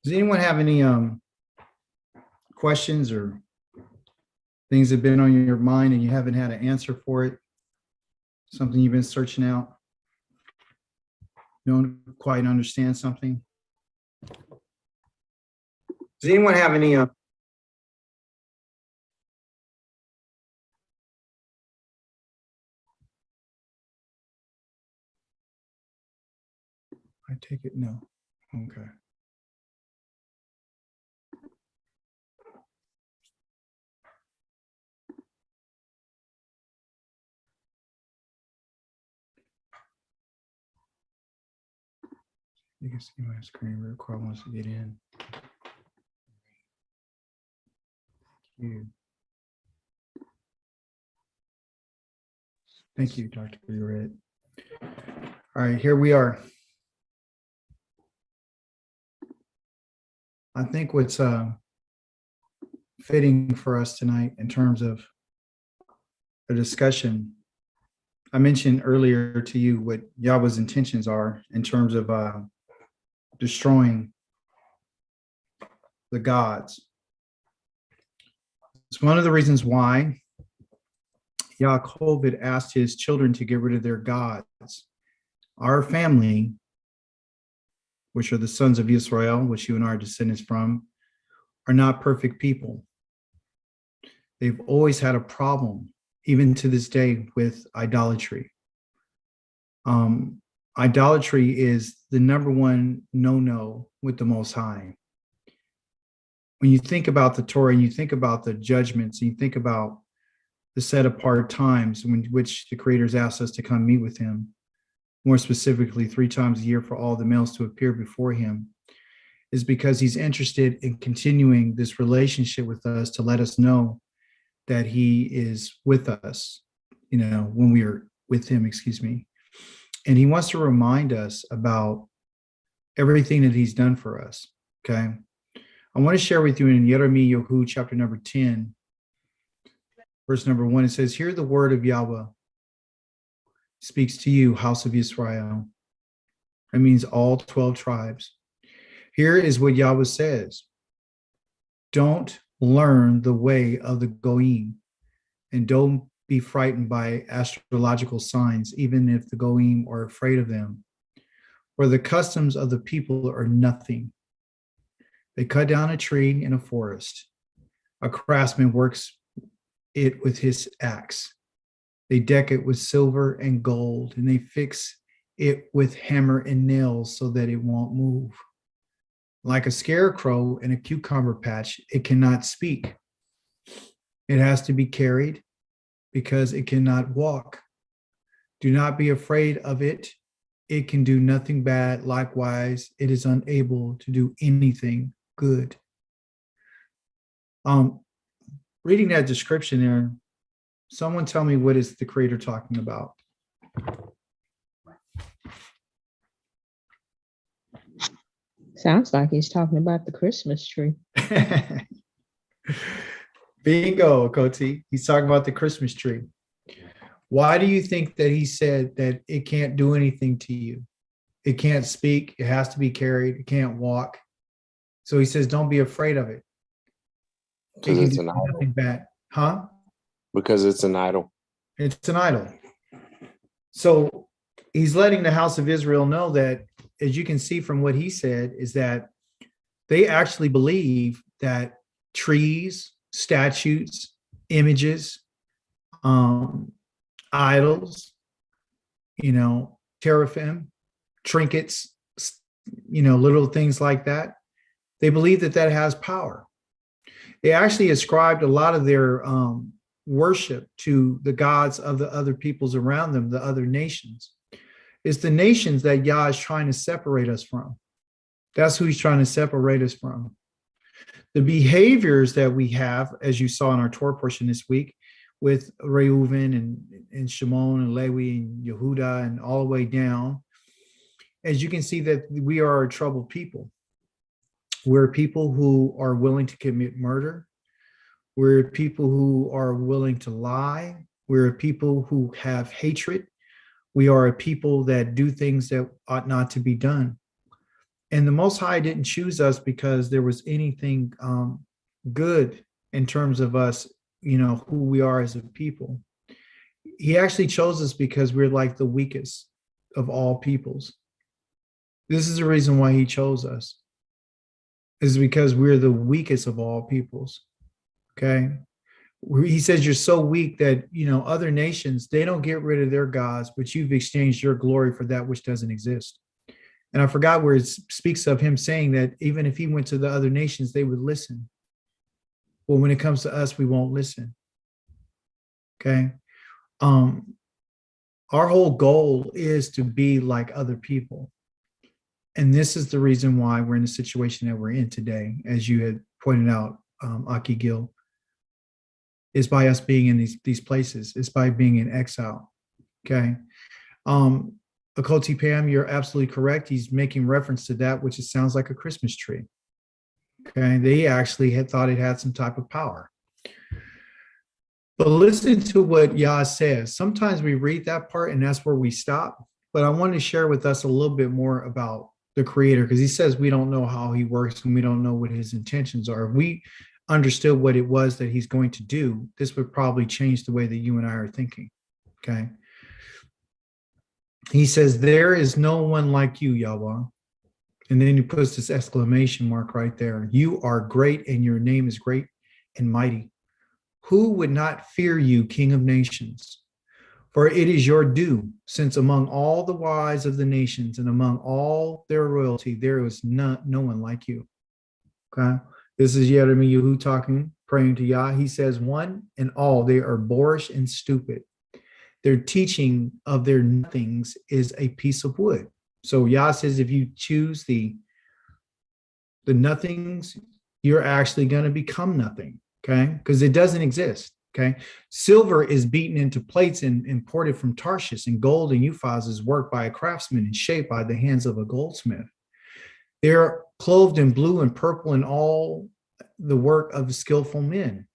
Does anyone have any questions or things that have been on your mind and you haven't had an answer for it? Something you've been searching out? You don't quite understand something? Does anyone have any I take it no. Okay. You can see my screen. Record wants to get in. Thank you, Dr. Red. All right, here we are. I think what's fitting for us tonight in terms of a discussion, I mentioned earlier to you what Yahweh's intentions are in terms of destroying the gods. It's one of the reasons why Yaakov had asked his children to get rid of their gods. Our family, which are the sons of Israel, which you and I are descendants from, are not perfect people. They've always had a problem, even to this day, with idolatry. Idolatry is the number one no-no with the Most High. When you think about the Torah and you think about the judgments, and you think about the set apart times in which the Creator's asked us to come meet with him, more specifically 3 times a year for all the males to appear before him, is because he's interested in continuing this relationship with us to let us know that he is with us, when we are with him, And he wants to remind us about everything that he's done for us, okay? I want to share with you in Yirmiyahu chapter number 10, verse number 1, it says, "Hear the word of Yahweh speaks to you, house of Israel." That means all 12 tribes. Here is what Yahweh says. Don't learn the way of the Goyim, and don't be frightened by astrological signs, even if the Goyim are afraid of them. For the customs of the people are nothing. They cut down a tree in a forest. A craftsman works it with his axe. They deck it with silver and gold, and they fix it with hammer and nails so that it won't move. Like a scarecrow in a cucumber patch, it cannot speak. It has to be carried because it cannot walk. Do not be afraid of it. It can do nothing bad. Likewise, it is unable to do anything good. Reading that description there, someone tell me, what is the Creator talking about? Sounds like he's talking about the Christmas tree. Bingo, Koti. He's talking about the Christmas tree. Why do you think that he said that it can't do anything to you? It can't speak. It has to be carried. It can't walk. So he says, don't be afraid of it. Because it's an idol. Nothing bad. Huh? Because it's an idol. It's an idol. So he's letting the house of Israel know that, as you can see from what he said, is that they actually believe that trees, statues, images, idols, teraphim, trinkets, little things like that. They believe that that has power. They actually ascribed a lot of their worship to the gods of the other peoples around them, the other nations. It's the nations that Yah is trying to separate us from. That's who he's trying to separate us from. The behaviors that we have, as you saw in our Torah portion this week, with Reuven and Shimon and Levi and Yehuda and all the way down, as you can see that we are a troubled people. We're people who are willing to commit murder. We're people who are willing to lie. We're people who have hatred. We are a people that do things that ought not to be done. And the Most High didn't choose us because there was anything good in terms of us, who we are as a people. He actually chose us because we're like the weakest of all peoples. This is the reason why he chose us, is because we're the weakest of all peoples. Okay. He says you're so weak that, other nations, they don't get rid of their gods, but you've exchanged your glory for that which doesn't exist. And I forgot where it speaks of him saying that even if he went to the other nations, they would listen. Well, when it comes to us, we won't listen. Okay. Our whole goal is to be like other people. And this is the reason why we're in the situation that we're in today, as you had pointed out, Aki Gil, is by us being in these places. It's by being in exile. Okay. Akoti Pam, you're absolutely correct. He's making reference to that, which it sounds like a Christmas tree. Okay. They actually had thought it had some type of power. But listen to what Yah says. Sometimes we read that part and that's where we stop. But I want to share with us a little bit more about the Creator, because he says we don't know how he works and we don't know what his intentions are. If we understood what it was that he's going to do, this would probably change the way that you and I are thinking. Okay. He says, there is no one like you, Yahweh. And then he puts this exclamation mark right there. You are great and your name is great and mighty. Who would not fear you, King of nations? For it is your due, since among all the wise of the nations and among all their royalty, there is no one like you. Okay. This is Yirmiyahu talking, praying to Yah. He says, one and all, they are boorish and stupid. Their teaching of their nothings is a piece of wood. So Yah says, if you choose the nothings, you're actually going to become nothing. Okay. Because it doesn't exist. Okay. Silver is beaten into plates and imported from Tarshish, and gold and Uphaz is worked by a craftsman and shaped by the hands of a goldsmith. They're clothed in blue and purple and all the work of skillful men.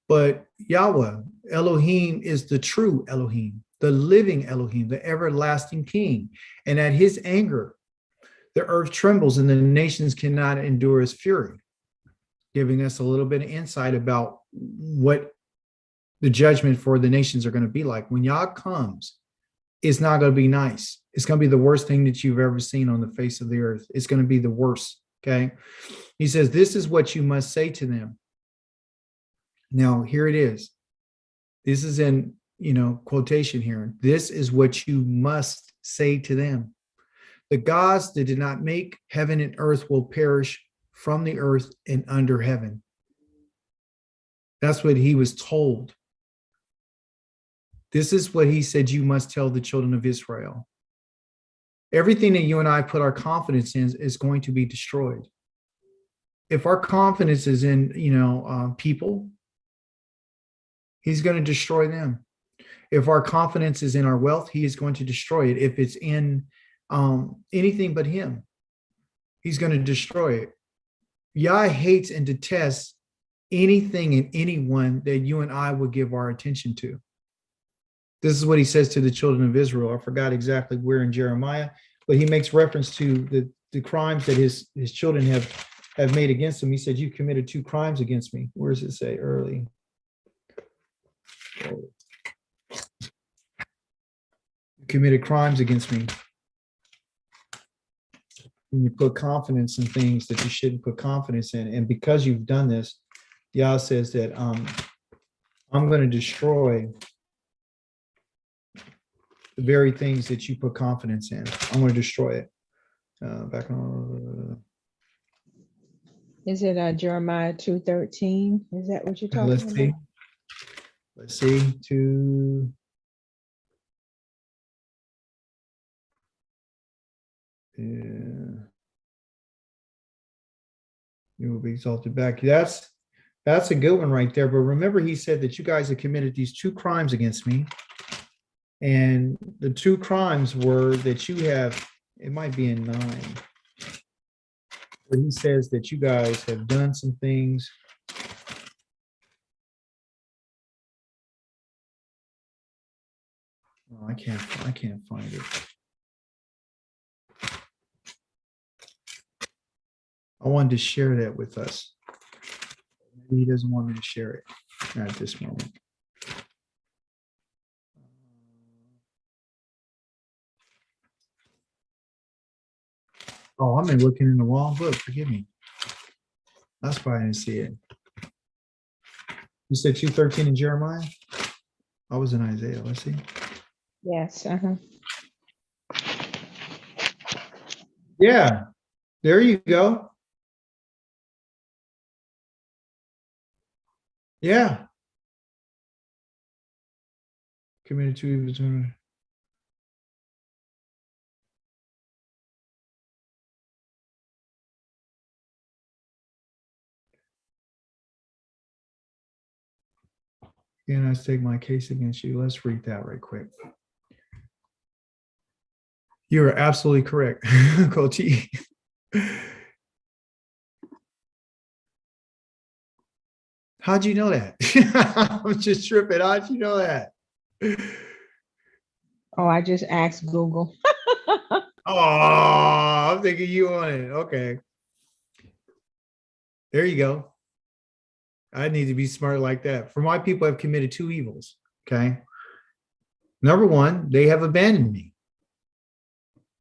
But Yahweh, Elohim, is the true Elohim, the living Elohim, the everlasting King. And at his anger, the earth trembles and the nations cannot endure his fury, giving us a little bit of insight about what the judgment for the nations are going to be like. When Yah comes, it's not going to be nice. It's going to be the worst thing that you've ever seen on the face of the earth. It's going to be the worst. Okay. He says, this is what you must say to them. Now, here it is. This is in, quotation here. This is what you must say to them. The gods that did not make heaven and earth will perish from the earth and under heaven. That's what he was told. This is what he said you must tell the children of Israel. Everything that you and I put our confidence in is going to be destroyed. If our confidence is in, people, he's going to destroy them. If our confidence is in our wealth, he is going to destroy it. If it's in anything but him, he's going to destroy it. Yah hates and detests anything and anyone that you and I would give our attention to. This is what he says to the children of Israel. I forgot exactly where in Jeremiah, but he makes reference to the crimes that his children have made against him. He said, you committed 2 crimes against me. Where does it say early? You committed crimes against me. And you put confidence in things that you shouldn't put confidence in. And because you've done this, Yah says that I'm going to destroy the very things that you put confidence in. I'm going to destroy it. Back on. Is it Jeremiah 2:13? Is that what you're talking Let's about? see. Let's see. You will be exalted back. That's a good one right there. But remember, he said that you guys have committed these 2 crimes against me. And the 2 crimes were that you have, it might be in 9, where he says that you guys have done some things. Oh, I can't find it. I wanted to share that with us. Maybe he doesn't want me to share it at this moment. Oh, I've been looking in the wrong book. Forgive me. That's why I didn't see it. You said 2:13 in Jeremiah? I was in Isaiah. Let's see. Yes, Yeah, there you go. Yeah. Committed to evil. And I take my case against you. Let's read that right quick. You are absolutely correct, Coach E. How'd you know that? I'm just tripping. How'd you know that? Oh, I just asked Google. Oh, I'm thinking you on it. Okay. There you go. I need to be smart like that. For my people have committed two evils. Okay. Number one, they have abandoned me.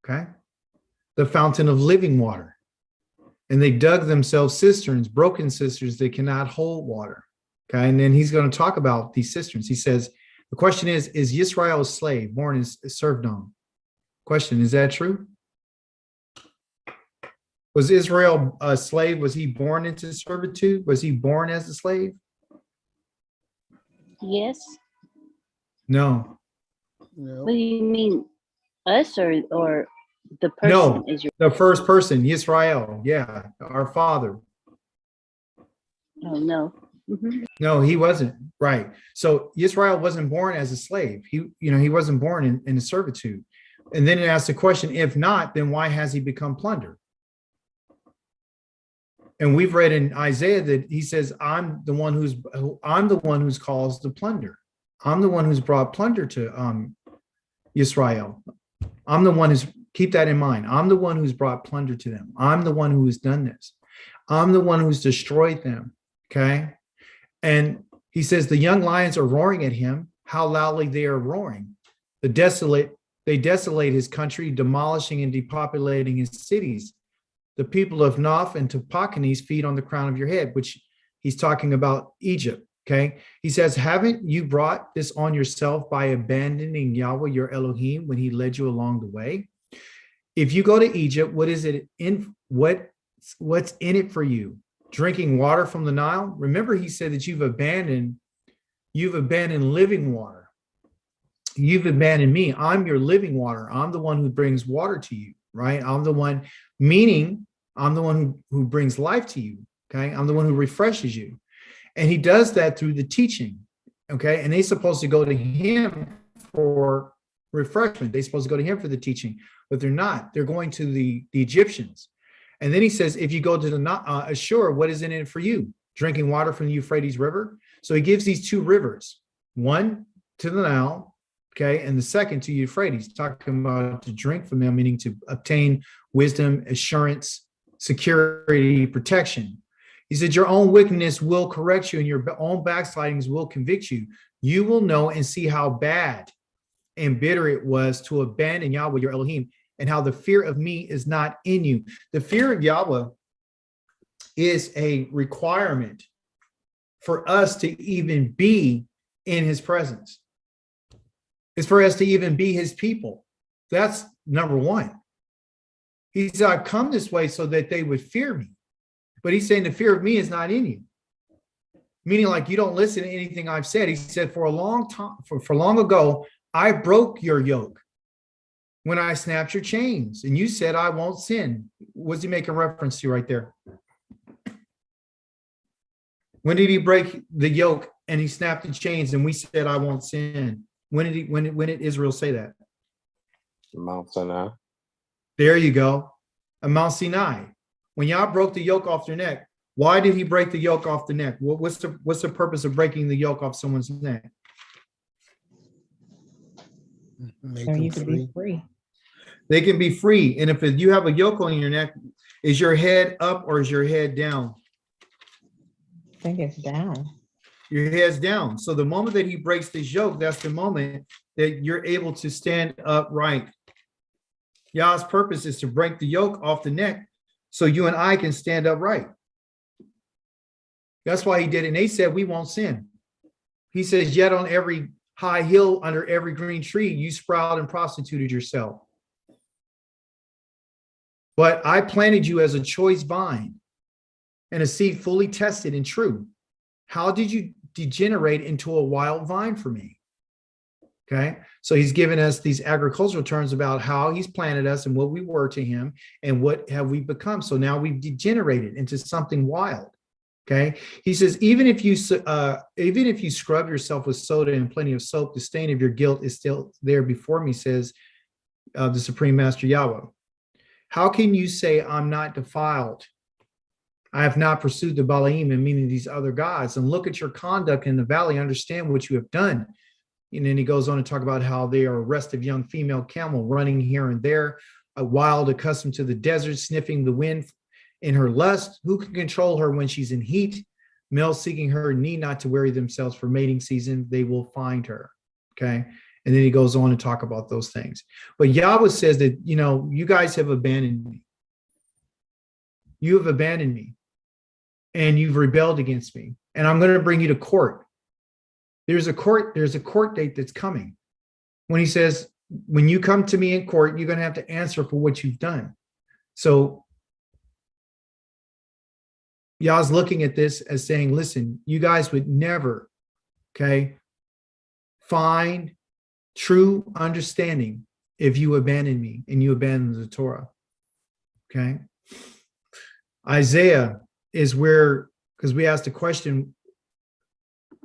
Okay. The fountain of living water. And they dug themselves cisterns, broken cisterns that cannot hold water. Okay. And then he's going to talk about these cisterns. He says, the question is Yisrael a slave born as servdom? Question, is that true? Was Israel a slave? Was he born into servitude? Was he born as a slave? Yes. No. What do you mean, us or the person? No, is your? the first person, Yisrael. Yeah, our father. Oh no. Mhm. No, he wasn't. Right. So Yisrael wasn't born as a slave. He wasn't born in servitude. And then it asks the question, if not, then why has he become plunder? And we've read in Isaiah that he says, I'm the one who's caused the plunder. I'm the one who's brought plunder to Yisrael. I'm the one who's, keep that in mind. I'm the one who's brought plunder to them. I'm the one who has done this. I'm the one who's destroyed them. Okay. And he says, the young lions are roaring at him. How loudly they are roaring. They desolate his country, demolishing and depopulating his cities. The people of Noph and Tophanes feed on the crown of your head, which he's talking about Egypt. Okay. He says, haven't you brought this on yourself by abandoning Yahweh, your Elohim, when he led you along the way? If you go to Egypt, what is it in what's in it for you? Drinking water from the Nile? Remember, he said that you've abandoned living water. You've abandoned me. I'm your living water. I'm the one who brings water to you, right? I'm the one, meaning I'm the one who brings life to you. Okay. I'm the one who refreshes you. And he does that through the teaching. Okay. And they're supposed to go to him for refreshment. They're supposed to go to him for the teaching, but they're not. They're going to the Egyptians. And then he says, if you go to the Ashur, what is in it for you? Drinking water from the Euphrates River. So he gives these two rivers, one to the Nile, okay, and the second to Euphrates, talking about to drink from them, meaning to obtain wisdom, assurance, security, protection. He said, your own wickedness will correct you and your own backslidings will convict you. You will know and see how bad and bitter it was to abandon Yahweh, your Elohim, and how the fear of me is not in you. The fear of Yahweh is a requirement for us to even be in his presence. It's for us to even be his people. That's number one. He said, I've come this way so that they would fear me. But he's saying the fear of me is not in you. Meaning like you don't listen to anything I've said. He said, for a long time, for long ago, I broke your yoke when I snapped your chains. And you said, I won't sin. What's he making reference to right there? When did he break the yoke and he snapped the chains and we said, I won't sin? When did Israel say that? Mount Sinai. There you go. On Mount Sinai. When Yah broke the yoke off their neck, why did he break the yoke off the neck? What's the purpose of breaking the yoke off someone's neck? So you can be free. They can be free. And if you have a yoke on your neck, Is your head up or is your head down? I think it's down. Your head's down. So the moment that he breaks this yoke, that's the moment that you're able to stand upright. Yah's purpose is to break the yoke off the neck so you and I can stand upright. That's why he did it. And they said, we won't sin. He says, yet on every high hill, under every green tree, you sprout and prostituted yourself. But I planted you as a choice vine and a seed fully tested and true. How did you degenerate into a wild vine for me? Okay, so he's given us these agricultural terms about how he's planted us and what we were to him and what have we become. So now we've degenerated into something wild. Okay, he says even if you scrub yourself with soda and plenty of soap, the stain of your guilt is still there before me, says the Supreme Master Yahweh. How can you say I'm not defiled? I have not pursued the Balaam, and meaning these other gods, and look at your conduct in the valley, understand what you have done. And then he goes on to talk about how they are a restive young female camel running here and there, a wild, accustomed to the desert, sniffing the wind in her lust. Who can control her when she's in heat? Males seeking her need not to weary themselves for mating season. They will find her. Okay. And then he goes on to talk about those things. But Yahweh says that, you guys have abandoned me. You have abandoned me. And you've rebelled against me. And I'm going to bring you to court. There's a court date that's coming. When he says, when you come to me in court, you're going to have to answer for what you've done. So Yah's looking at this as saying, listen, you guys would never, find true understanding if you abandon me and you abandon the Torah. Okay. Isaiah is where, because we asked the question,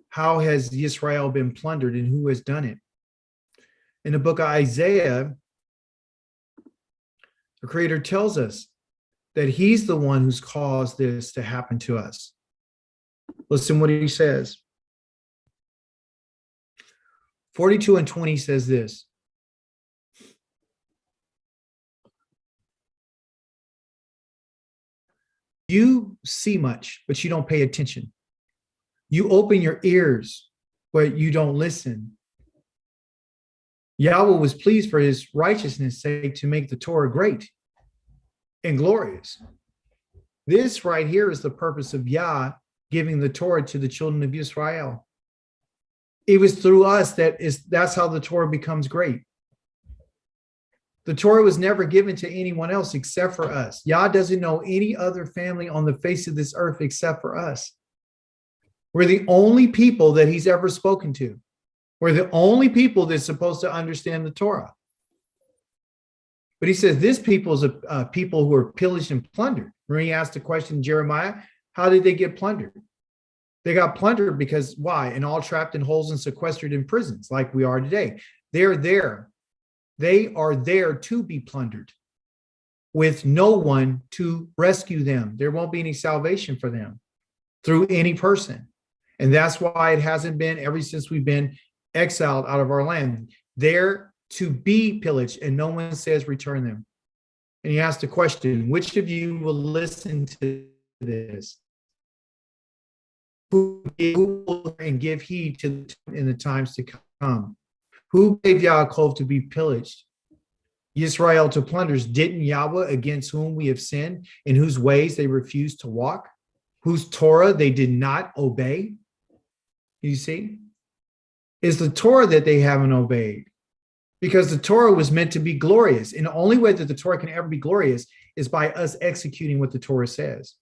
how has Israel been plundered and who has done it? In the book of Isaiah, the Creator tells us that he's the one who's caused this to happen to us. Listen what he says. 42 and 20 says this. You see much, but you don't pay attention. You open your ears, but you don't listen. Yahweh was pleased for his righteousness' sake to make the Torah great and glorious. This right here is the purpose of Yah giving the Torah to the children of Israel. It was through us that's how the Torah becomes great. The Torah was never given to anyone else except for us. Yah doesn't know any other family on the face of this earth except for us. We're the only people that he's ever spoken to. We're the only people that's supposed to understand the Torah. But he says this people is a people who are pillaged and plundered. When he asked the question, Jeremiah, how did they get plundered? They got plundered because why? And all trapped in holes and sequestered in prisons like we are today. They're there. They are there to be plundered with no one to rescue them. There won't be any salvation for them through any person. And that's why it hasn't been ever since we've been exiled out of our land. They're to be pillaged, and no one says return them. And he asked the question, which of you will listen to this? Who will and give heed to in the times to come? Who gave Yaakov to be pillaged? Israel to plunders? Didn't Yahweh against whom we have sinned, in whose ways they refused to walk, whose Torah they did not obey? You see? It's the Torah that they haven't obeyed. Because the Torah was meant to be glorious. And the only way that the Torah can ever be glorious is by us executing what the Torah says.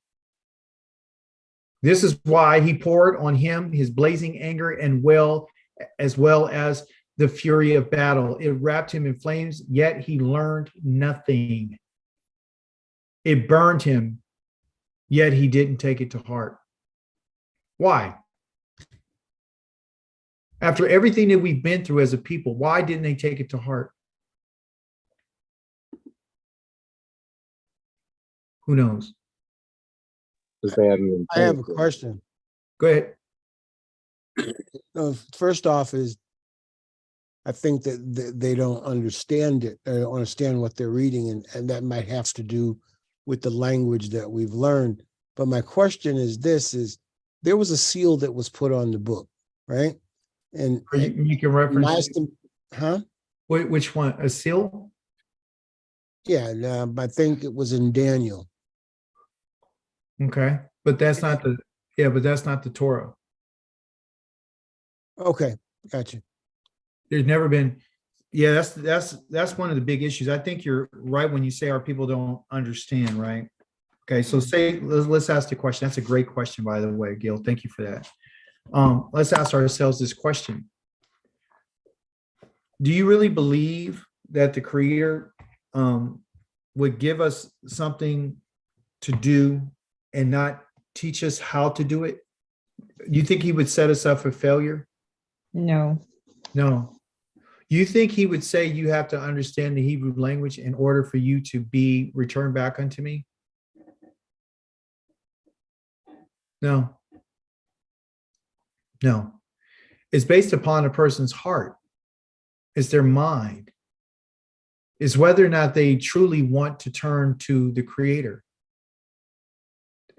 This is why he poured on him his blazing anger and as well as the fury of battle. It wrapped him in flames, yet he learned nothing. It burned him, yet he didn't take it to heart. Why? After everything that we've been through as a people, why didn't they take it to heart? Who knows? I have a question. Go ahead. First off is, I think that they don't understand it. They don't understand what they're reading, and that might have to do with the language that we've learned. But my question is this, is there was a seal that was put on the book, right? And Are you making my reference, huh? which one, a seal? Yeah, and, I think it was in Daniel. Okay, but that's not the, yeah, but that's not the Torah. Okay, gotcha. There's never been, yeah, that's one of the big issues. I think you're right when you say our people don't understand, right? Okay, so say, let's ask the question. That's a great question, by the way, Gil. Thank you for that. Let's ask ourselves this question. Do you really believe that the Creator would give us something to do and not teach us how to do it? You think he would set us up for failure? No, No. You think he would say you have to understand the Hebrew language in order for you to be returned back unto me? No. No. It's based upon a person's heart. It's their mind. It's whether or not they truly want to turn to the Creator,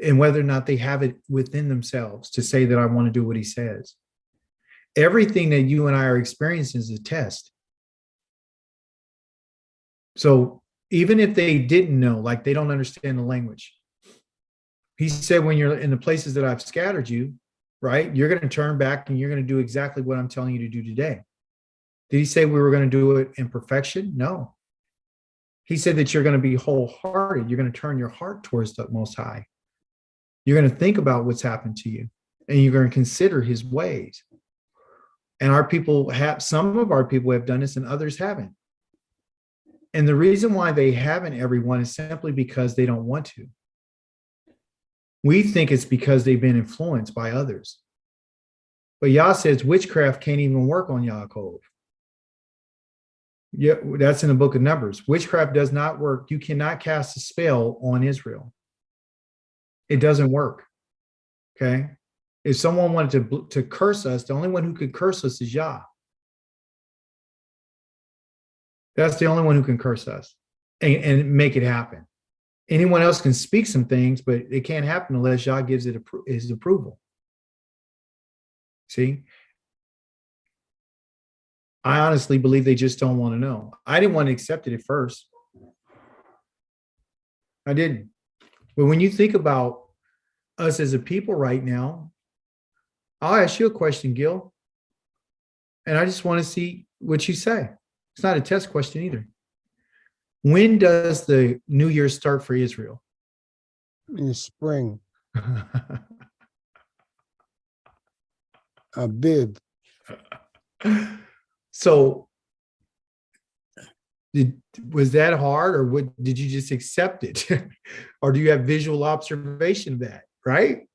and whether or not they have it within themselves to say that I want to do what he says. Everything that you and I are experiencing is a test. So even if they didn't know, like they don't understand the language, he said, when you're in the places that I've scattered you, right, you're going to turn back and you're going to do exactly what I'm telling you to do today. Did he say we were going to do it in perfection? No. He said that you're going to be wholehearted. You're going to turn your heart towards the Most High. You're going to think about what's happened to you, and you're going to consider his ways. And our people have, some of our people have done this and others haven't. And the reason why they haven't, everyone, is simply because they don't want to. We think it's because they've been influenced by others. But Yah says witchcraft can't even work on Yaakov. Yeah, that's in the book of Numbers. Witchcraft does not work. You cannot cast a spell on Israel. It doesn't work. Okay. If someone wanted to curse us, the only one who could curse us is Yah. That's the only one who can curse us and make it happen. Anyone else can speak some things, but it can't happen unless Yah gives it his approval. See? I honestly believe they just don't want to know. I didn't want to accept it at first. I didn't. But when you think about us as a people right now, I'll ask you a question, Gil. And I just want to see what you say. It's not a test question either. When does the New Year start for Israel? In the spring, Bib. So was that hard, or did you just accept it? Or do you have visual observation of that, right?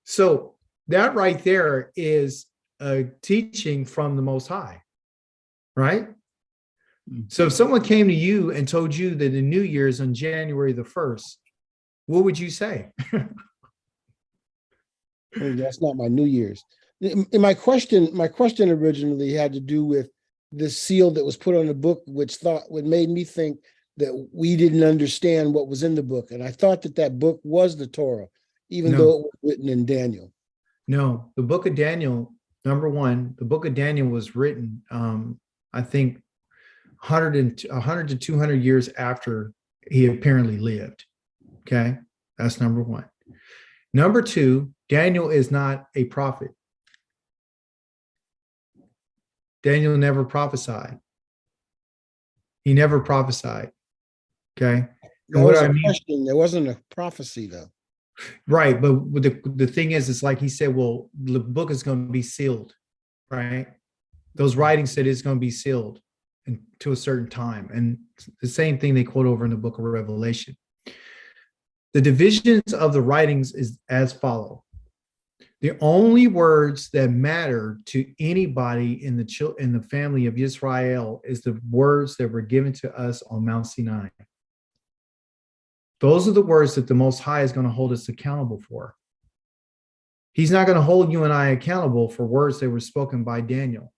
So that right there is a teaching from the Most High, right? So if someone came to you and told you that the New Year is on January the 1st, what would you say? Oh, that's not my New Year's. In my question originally had to do with the seal that was put on the book, which made me think that we didn't understand what was in the book. And I thought that book was the Torah, even No. though it was written in Daniel. No, the book of Daniel, number one, the book of Daniel was written, I think, 100 to 200 years after he apparently lived. Okay, that's number one. Number two, Daniel is not a prophet. Daniel never prophesied. He never prophesied. Okay. And what I mean, there wasn't a prophecy though. Right, but the thing is, it's like he said, well, the book is going to be sealed, right? Those writings said it's going to be sealed to a certain time. And the same thing they quote over in the book of Revelation. The divisions of the writings is as follow. The only words that matter to anybody in the family of Israel is the words that were given to us on Mount Sinai. Those are the words that the Most High is going to hold us accountable for. He's not going to hold you and I accountable for words that were spoken by Daniel.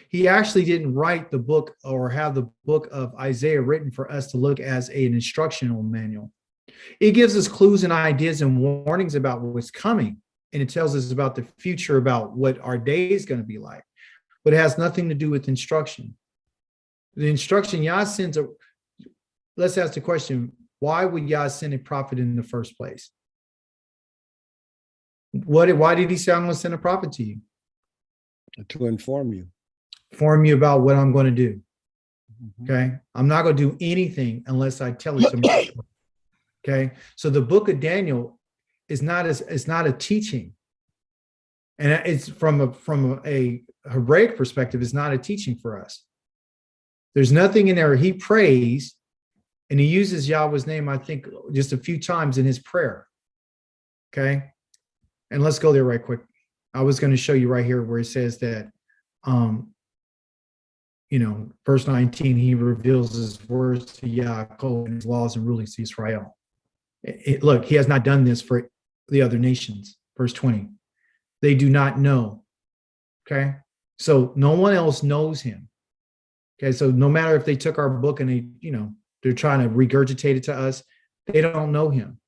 He actually didn't write the book or have the book of Isaiah written for us to look as an instructional manual. It gives us clues and ideas and warnings about what's coming. And it tells us about the future, about what our day is going to be like. But it has nothing to do with instruction. The instruction, Yah sends a, let's ask the question, why would Yah send a prophet in the first place? Why did he say, I'm going to send a prophet to you? To inform you. Inform you about what I'm going to do. Mhm. Okay. I'm not going to do anything unless I tell it to me. Okay. So the book of Daniel is it's not a teaching. And it's from a Hebraic perspective, it's not a teaching for us. There's nothing in there. He prays and he uses Yahweh's name, I think, just a few times in his prayer. Okay. And let's go there right quick. I was going to show you right here where it says that, verse 19, he reveals his words to Yaakov and his laws and rulings to Israel. Look, he has not done this for the other nations. Verse 20, they do not know. Okay. So no one else knows him. Okay. So no matter if they took our book and they're trying to regurgitate it to us, they don't know him.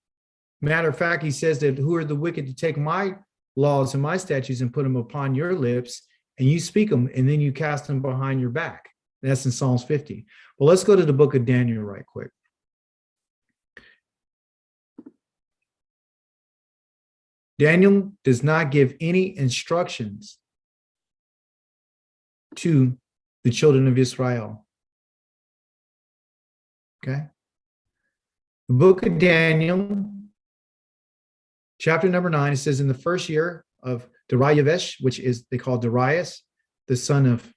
Matter of fact, he says that who are the wicked to take my laws and my statutes and put them upon your lips, and you speak them, and then you cast them behind your back. That's in Psalms 50. Well, let's go to the book of Daniel right quick. Daniel does not give any instructions to the children of Israel. Okay. The book of Daniel, chapter number 9, it says, in the first year of Darius, which is they call Darius, the son of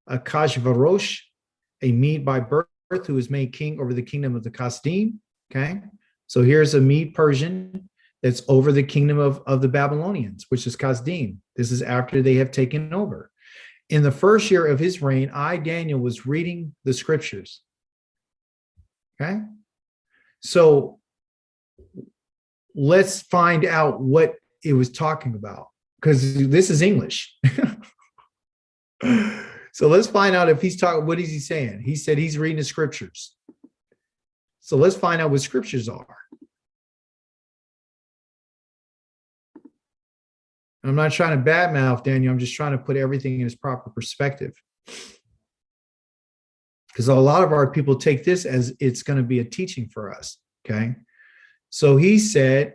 Akashvarosh, a Mede by birth, who was made king over the kingdom of the Kasdim. Okay. So here's a Mede Persian that's over the kingdom of the Babylonians, which is Kasdim. This is after they have taken over. In the first year of his reign, I, Daniel, was reading the scriptures. Okay. So let's find out what it was talking about, because this is English. So let's find out if he's talking, what is he saying? He said he's reading the scriptures. So let's find out what scriptures are. I'm not trying to badmouth Daniel. I'm just trying to put everything in its proper perspective. Because a lot of our people take this as it's going to be a teaching for us. Okay. So he said,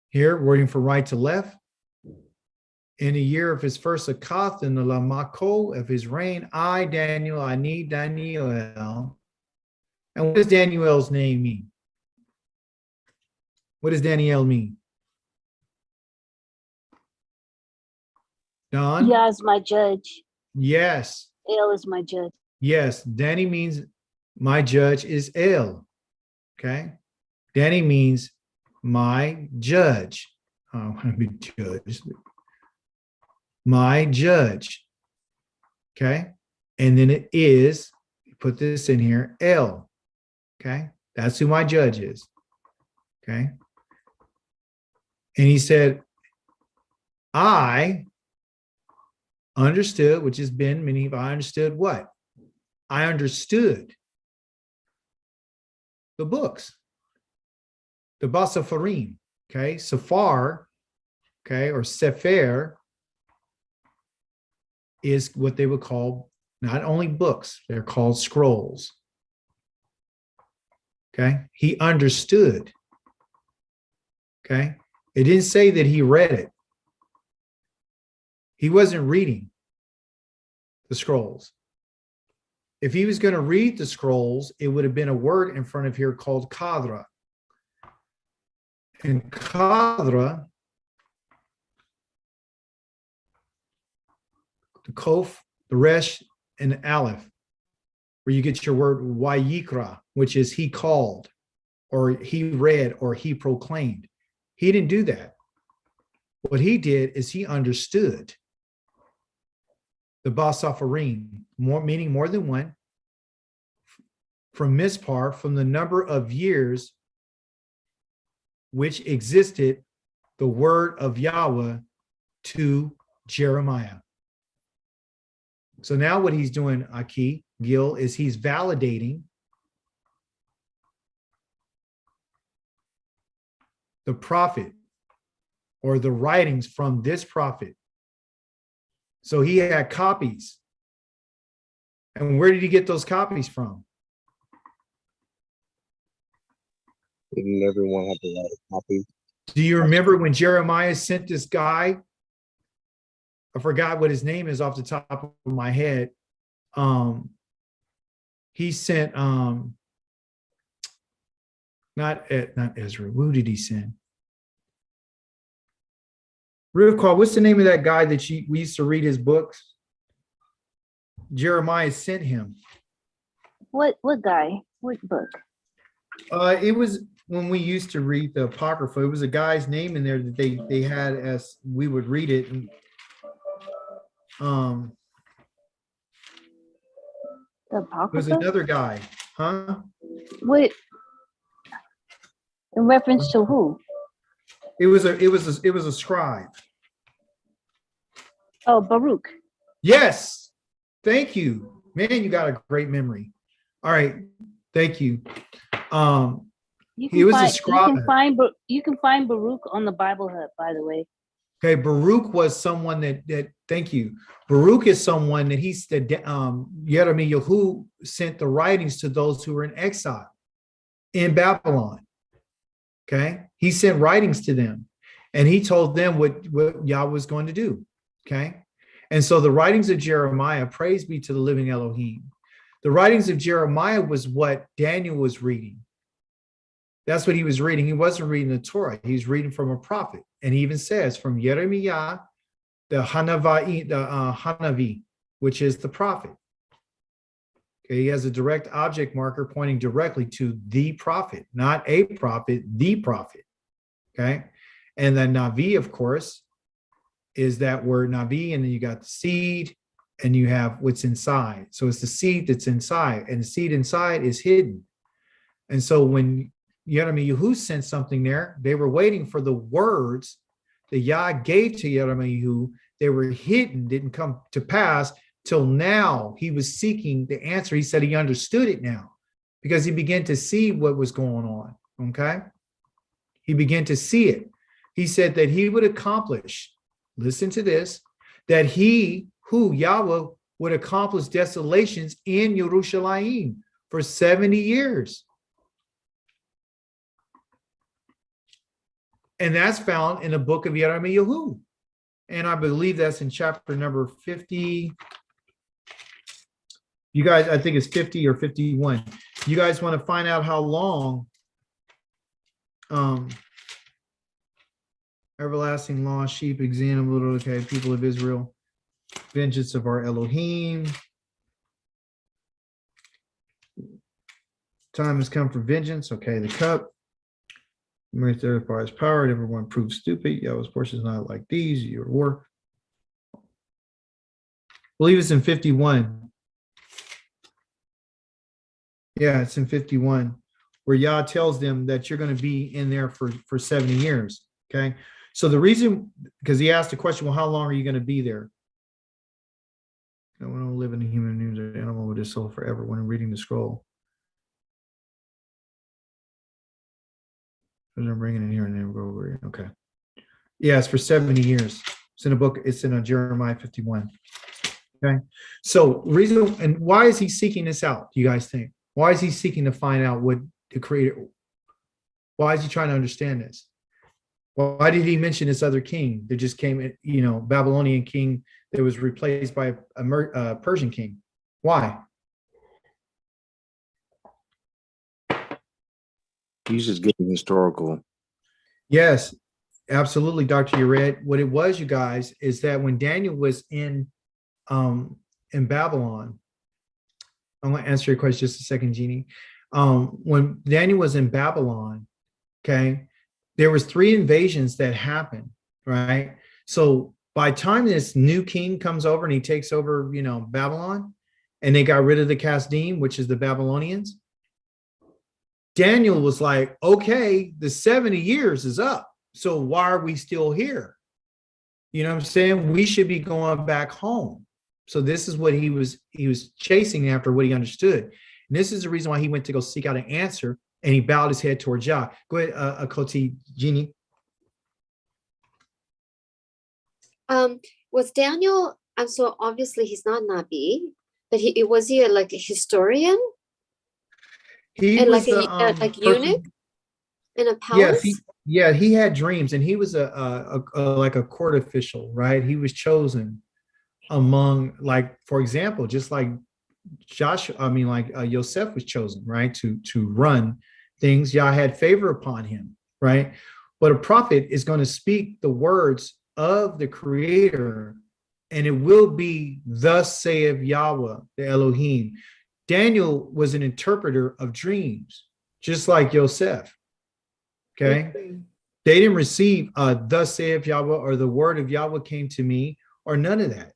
here, wording from right to left, in the year of his first Akath, in the Lamako of his reign, I, Daniel, I need Daniel. And what does Daniel's name mean? What does Daniel mean? Don? Yah is my judge. Yes. El is my judge. Yes. Danny means my judge is El. Okay. Danny means my judge. Oh, I want to be judge. My judge. Okay. And then it is, put this in here, El. Okay. That's who my judge is. Okay. And he said, I understood, which has been, meaning I understood what? I understood the books, the Basafarim, okay? Safar, okay, or Sefer is what they would call not only books, they're called scrolls. Okay, he understood. Okay, it didn't say that he read it. He wasn't reading the scrolls. If he was going to read the scrolls, it would have been a word in front of here called kadra. And kadra, the kof, the resh, and the aleph, where you get your word wayikra, which is he called, or he read, or he proclaimed. He didn't do that. What he did is he understood the Basafarim, meaning more than one, from Mispar, from the number of years which existed the word of Yahweh to Jeremiah. So now what he's doing, Aki, Gil, is he's validating the prophet or the writings from this prophet. So he had copies. And where did he get those copies from? Didn't everyone have to write a copy? Do you remember when Jeremiah sent this guy? I forgot what his name is off the top of my head. He sent not Ezra. Who did he send? Rivka, what's the name of that guy that we used to read his books? Jeremiah sent him. What guy? What book? It was when we used to read the Apocrypha. It was a guy's name in there that they had as we would read it. And, The it was Apocrypha? another guy, huh? What? In reference to who? It was a scribe. Oh, Baruch. Yes. Thank you. Man, you got a great memory. All right. Thank you. You He was a find, scribe. You can find Baruch on the Bible Hub, by the way. Okay, Baruch was someone that thank you. Baruch is someone that Yirmiyahu sent the writings to those who were in exile in Babylon. Okay, he sent writings to them, and he told them what Yah was going to do. Okay, and so the writings of Jeremiah, praise be to the living Elohim. The writings of Jeremiah was what Daniel was reading. That's what he was reading. He wasn't reading the Torah. He was reading from a prophet. And he even says from Jeremiah, the Hanavi, which is the prophet. Okay, he has a direct object marker pointing directly to the prophet, not a prophet, the prophet. Okay, and then Navi, of course, is that word Navi, and then you got the seed, and you have what's inside. So it's the seed that's inside, and the seed inside is hidden. And so when Yirmiyahu sent something there, they were waiting for the words that Yah gave to Yirmiyahu. They were hidden, didn't come to pass till now. He was seeking the answer. He said he understood it now because he began to see what was going on. Okay. He began to see it. He said that he would accomplish, listen to this, that Yahweh would accomplish desolations in Yerushalayim for 70 years. And that's found in the book of Yirmiyahu. And I believe that's in chapter number 50. You guys, I think it's 50 or 51. You guys want to find out how long everlasting law, sheep, examine, little, okay, people of Israel, vengeance of our Elohim. Time has come for vengeance. Okay, the cup. Merit there by his power, everyone proves stupid. Yahweh's portion is not like these, your war. I believe it's in 51. Yeah, it's in 51, where Yah tells them that you're going to be in there for 70 years. Okay. So the reason, because he asked the question, well, how long are you going to be there? I want to live in a human names or animal with his soul forever when I'm reading the scroll. I'm bringing it in here and then we'll go over here. Okay. Yeah, it's for 70 years. It's in a book. It's in Jeremiah 51. Okay. So reason, and why is he seeking this out? Do you guys think? Why is he seeking to find out what the creator? Why is he trying to understand this? Why did he mention this other king that just came, Babylonian king that was replaced by a Persian king? Why? He's just getting historical. Yes, absolutely, Dr. Yared. What it was, you guys, is that when Daniel was in Babylon, I'm going to answer your question just a second, Jeannie. When Daniel was in Babylon, okay, there was 3 invasions that happened, right? So by the time this new king comes over and he takes over, Babylon, and they got rid of the Kasdim, which is the Babylonians, Daniel was like, okay, the 70 years is up. So why are we still here? You know what I'm saying? We should be going back home. So this is what he was chasing after, what he understood. And this is the reason why he went to go seek out an answer, and he bowed his head towards Yah. Go ahead, Koti, Jeannie. Was Daniel, and so obviously he's not Nabi, but was he like a historian He and was like the like person. eunuch in a Yes, palace? he had dreams, and he was a like a court official, right? He was chosen among, like, for example, just like Joshua, I mean, like Joseph was chosen, right, to run things. Yah had favor upon him, right? But a prophet is going to speak the words of the Creator, and it will be thus saith Yahweh, the Elohim. Daniel was an interpreter of dreams, just like Joseph. Okay. They didn't receive thus saith Yahweh or the word of Yahweh came to me or none of that.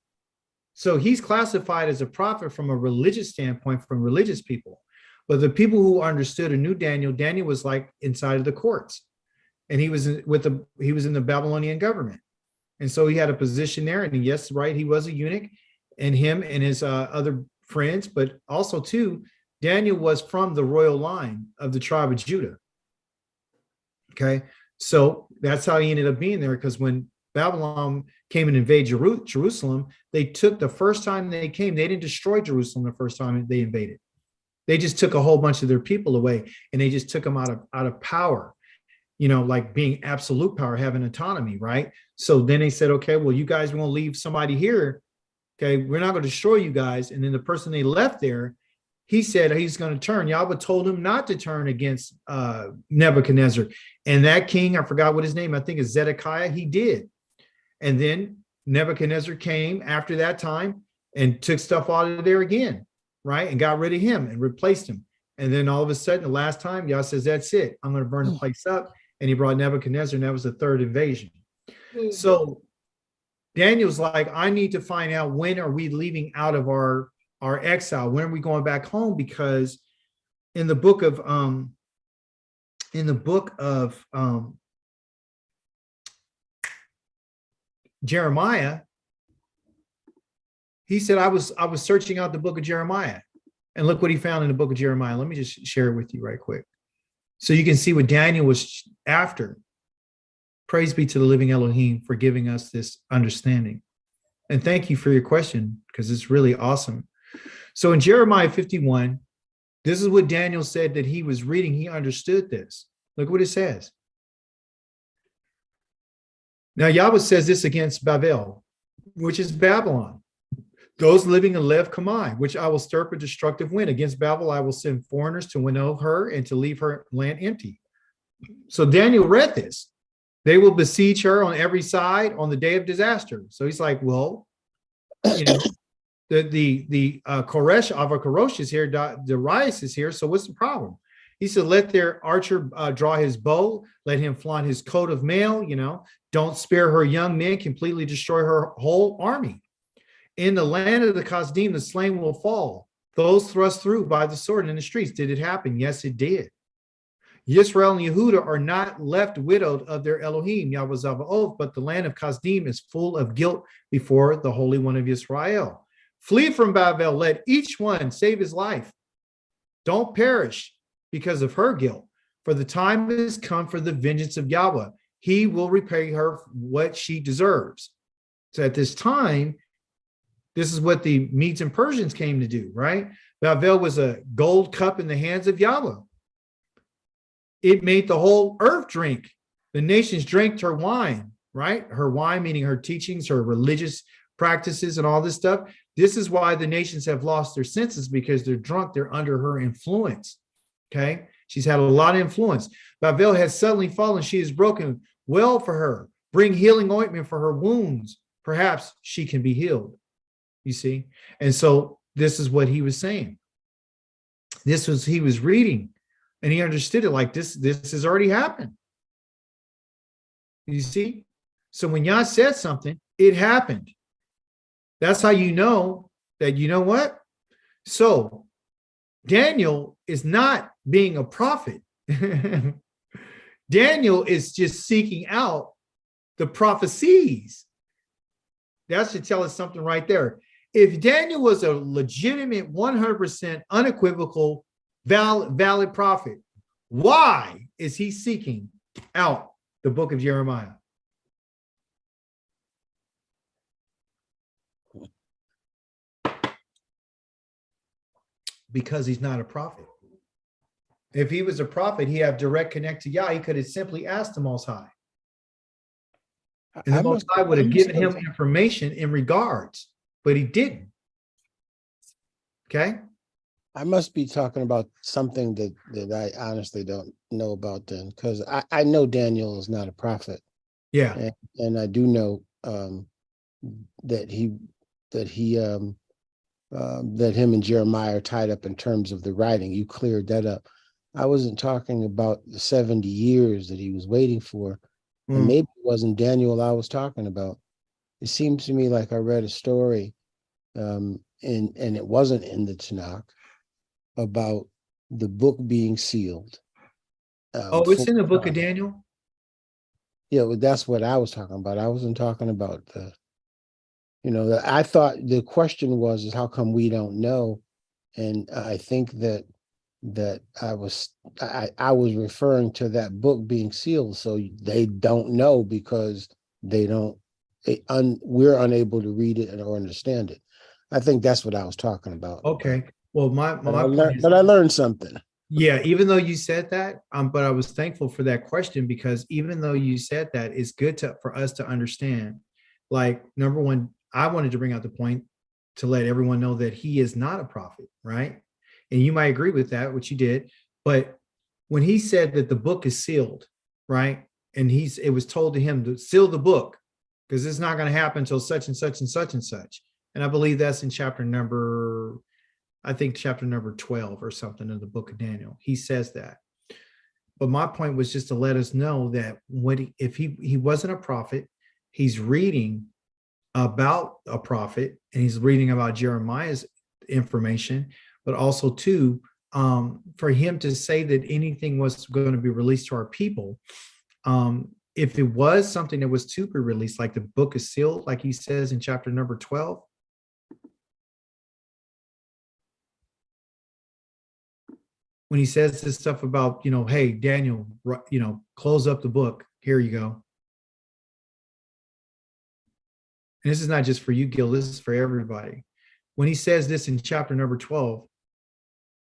So he's classified as a prophet from a religious standpoint, from religious people. But the people who understood and knew Daniel, Daniel was like inside of the courts, and he was in the Babylonian government, and so he had a position there. And yes, right, he was a eunuch, and him and his other friends, but also too, Daniel was from the royal line of the tribe of Judah. Okay, so that's how he ended up being there, because when Babylon came and invaded Jerusalem, they took, the first time they came, they didn't destroy Jerusalem the first time they invaded. They just took a whole bunch of their people away, and they just took them out of power, like being absolute power, having autonomy, right? So then they said, okay, well, you guys won't leave somebody here. Okay, we're not going to destroy you guys. And then the person they left there, he said he's going to turn. Yahweh told him not to turn against Nebuchadnezzar. And that king, I forgot what his name, I think is Zedekiah, he did. And then Nebuchadnezzar came after that time and took stuff out of there again, right? And got rid of him and replaced him. And then all of a sudden, the last time, Yah says, that's it. I'm going to burn the place up. And he brought Nebuchadnezzar, and that was the third invasion. Hmm. So Daniel's like, I need to find out, when are we leaving out of our exile? When are we going back home? Because in the book of Jeremiah, he said, I was searching out the book of Jeremiah, and look what he found in the book of Jeremiah. Let me just share it with you right quick, so you can see what Daniel was after. Praise be to the living Elohim for giving us this understanding. And thank you for your question, because it's really awesome. So in Jeremiah 51, this is what Daniel said that he was reading. He understood this. Look what it says. Now Yahweh says this against Babel, which is Babylon. Those living in Lev Kamai, which I will stir up a destructive wind. Against Babel, I will send foreigners to winnow her and to leave her land empty. So Daniel read this. They will besiege her on every side on the day of disaster. So he's like, well, the Koresh, Avakorosh is here, Darius is here. So what's the problem? He said, let their archer draw his bow, let him flaunt his coat of mail, don't spare her young men, completely destroy her whole army. In the land of the Kasdim, the slain will fall. Those thrust through by the sword in the streets. Did it happen? Yes, it did. Yisrael and Yehuda are not left widowed of their Elohim, Yahweh Zavaoth, but the land of Kasdim is full of guilt before the Holy One of Yisrael. Flee from Babel, let each one save his life. Don't perish because of her guilt, for the time has come for the vengeance of Yahweh. He will repay her what she deserves. So at this time, this is what the Medes and Persians came to do, right? Babel was a gold cup in the hands of Yahweh. It made the whole earth drink. The nations drank her wine, right? Her wine, meaning her teachings, her religious practices, and all this stuff. This is why the nations have lost their senses, because they're drunk. They're under her influence. Okay. She's had a lot of influence. Babel has suddenly fallen. She is broken. Well for her. Bring healing ointment for her wounds. Perhaps she can be healed. You see? And so this is what he was saying. He was reading. And he understood it like this has already happened. You see? So when Yah said something, it happened. That's how you know that, you know what? So Daniel is not being a prophet. Daniel is just seeking out the prophecies. That should tell us something right there. If Daniel was a legitimate, 100% unequivocal, valid prophet, why is he seeking out the book of Jeremiah? because he's not a prophet. If he was a prophet, he have direct connect to Yah. He could have simply asked the Most High, and the I Most must, High would I have must given have- him information in regards, but he didn't. Okay. I must be talking about something that I honestly don't know about then, because I know Daniel is not a prophet. Yeah. And I do know that him and Jeremiah are tied up in terms of the writing. You cleared that up. I wasn't talking about the 70 years that he was waiting for. And Mm. maybe it wasn't Daniel I was talking about. It seems to me like I read a story, and it wasn't in the Tanakh, about the book being sealed. Oh, it's for in the book of time. Daniel. Yeah, well, that's what I was talking about. I wasn't talking about I thought the question was, is how come we don't know? And I think that I was referring to that book being sealed, so they don't know because we're unable to read it or understand it. I think that's what I was talking about. Okay. Well, my But I point is, learned something. yeah, even though you said that, but I was thankful for that question, because even though you said that, it's good for us to understand. Like, number one, I wanted to bring out the point to let everyone know that he is not a prophet, right? And you might agree with that, which you did. But when he said that the book is sealed, right? And it was told to him to seal the book, because it's not going to happen until such and such and such and such. And I believe that's in chapter number 12 or something in the book of Daniel. He says that. But my point was just to let us know that if he wasn't a prophet, he's reading about a prophet, and he's reading about Jeremiah's information, but also too, for him to say that anything was going to be released to our people, if it was something that was to be released, like the book is sealed, like he says in chapter number 12, when he says this stuff about, hey, Daniel, close up the book. Here you go. And this is not just for you, Gil. This is for everybody. When he says this in chapter number 12,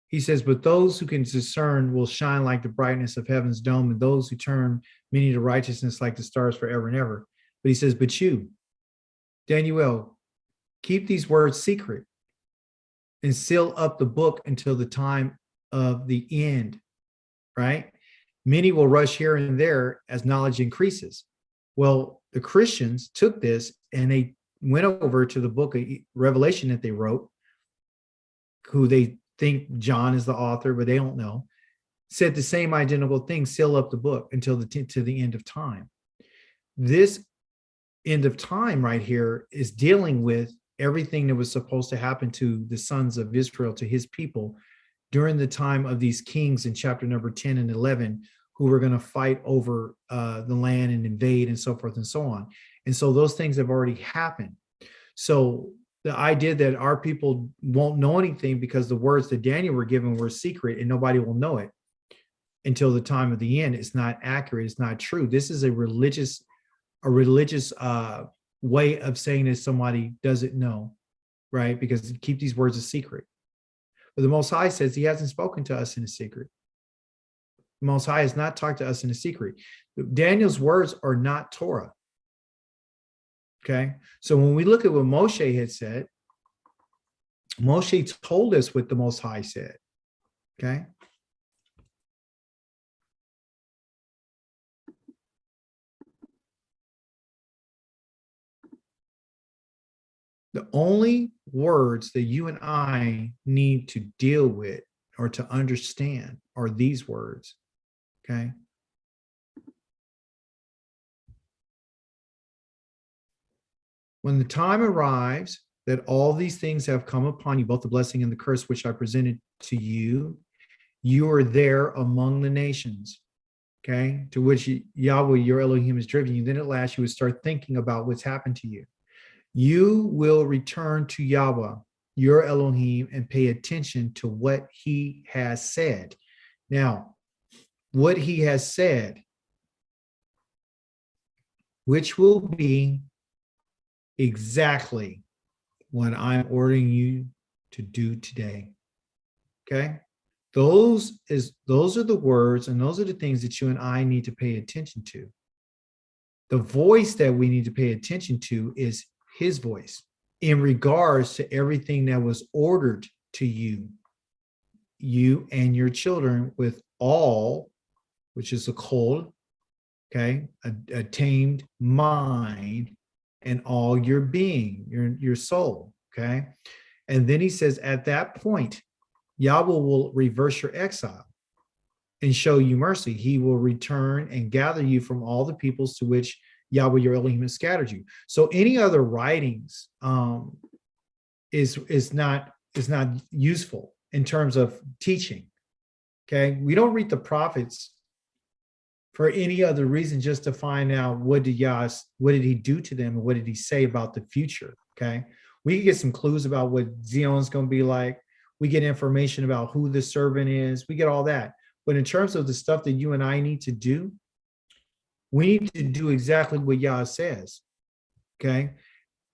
he says, but those who can discern will shine like the brightness of heaven's dome, and those who turn many to righteousness like the stars forever and ever. But he says, but you, Daniel, keep these words secret and seal up the book until the time of the end, right? Many will rush here and there as knowledge increases. Well, the Christians took this and they went over to the book of Revelation that they wrote, who they think John is the author, but they don't know, said the same identical thing: seal up the book until to the end of time. This end of time right here is dealing with everything that was supposed to happen to the sons of Israel, to his people, during the time of these kings in chapter number 10 and 11, who were going to fight over the land and invade and so forth and so on. And so those things have already happened. So the idea that our people won't know anything because the words that Daniel were given were secret and nobody will know it until the time of the end is not accurate. It's not true. This is a religious way of saying that somebody doesn't know, right? Because keep these words a secret. But the Most High says he hasn't spoken to us in a secret. The Most High has not talked to us in a secret. Daniel's words are not Torah. Okay. So when we look at what Moshe had said, Moshe told us what the Most High said. Okay. The only words that you and I need to deal with or to understand are these words. Okay. When the time arrives that all these things have come upon you, both the blessing and the curse, which I presented to you, you are there among the nations. Okay. To which Yahweh, your Elohim, has driven you. Then at last you would start thinking about what's happened to you. You will return to Yahweh, your Elohim, and pay attention to what he has said. Now, what he has said, which will be exactly what I'm ordering you to do today. Okay. Those are the words and those are the things that you and I need to pay attention to. The voice that we need to pay attention to is his voice in regards to everything that was ordered to you and your children with all, which is a kol, okay, a tamed mind and all your being, your soul, okay? And then he says, at that point, Yahweh will reverse your exile and show you mercy. He will return and gather you from all the peoples to which Yahweh your Elohim has scattered you. So any other writings is not useful in terms of teaching. Okay, we don't read the prophets for any other reason, just to find out what did he do to them and what did he say about the future. Okay, we can get some clues about what Zion's going to be like. We get information about who the servant is. We get all that. But in terms of the stuff that you and I need to do, we need to do exactly what Yah says. Okay.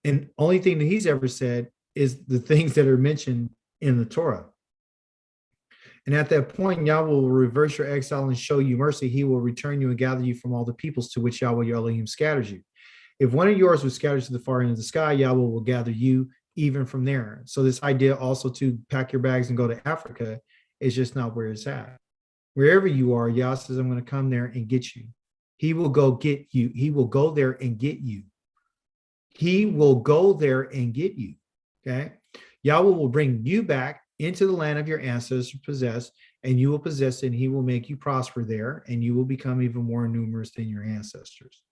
And only thing that he's ever said is the things that are mentioned in the Torah. And at that point, Yahweh will reverse your exile and show you mercy. He will return you and gather you from all the peoples to which Yahweh your Elohim scatters you. If one of yours was scattered to the far end of the sky, Yahweh will gather you even from there. So this idea also to pack your bags and go to Africa is just not where it's at. Wherever you are, Yah says, I'm going to come there and get you. He will go get you. He will go there and get you. He will go there and get you. Okay. Yahweh will bring you back into the land of your ancestors possessed, and you will possess it, and he will make you prosper there, and you will become even more numerous than your ancestors.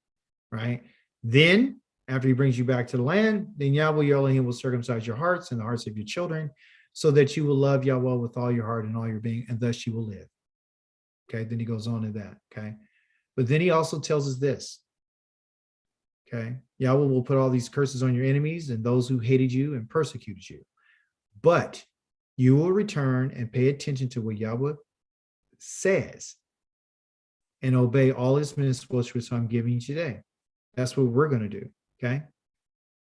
Right? Then, after he brings you back to the land, then Yahweh your Elohim will circumcise your hearts and the hearts of your children, so that you will love Yahweh with all your heart and all your being, and thus you will live. Okay, then he goes on to that. Okay, but then he also tells us this. Okay, Yahweh will put all these curses on your enemies and those who hated you and persecuted you. But you will return and pay attention to what Yahweh says and obey all his mitzvot which I'm giving you today. That's what we're going to do. Okay.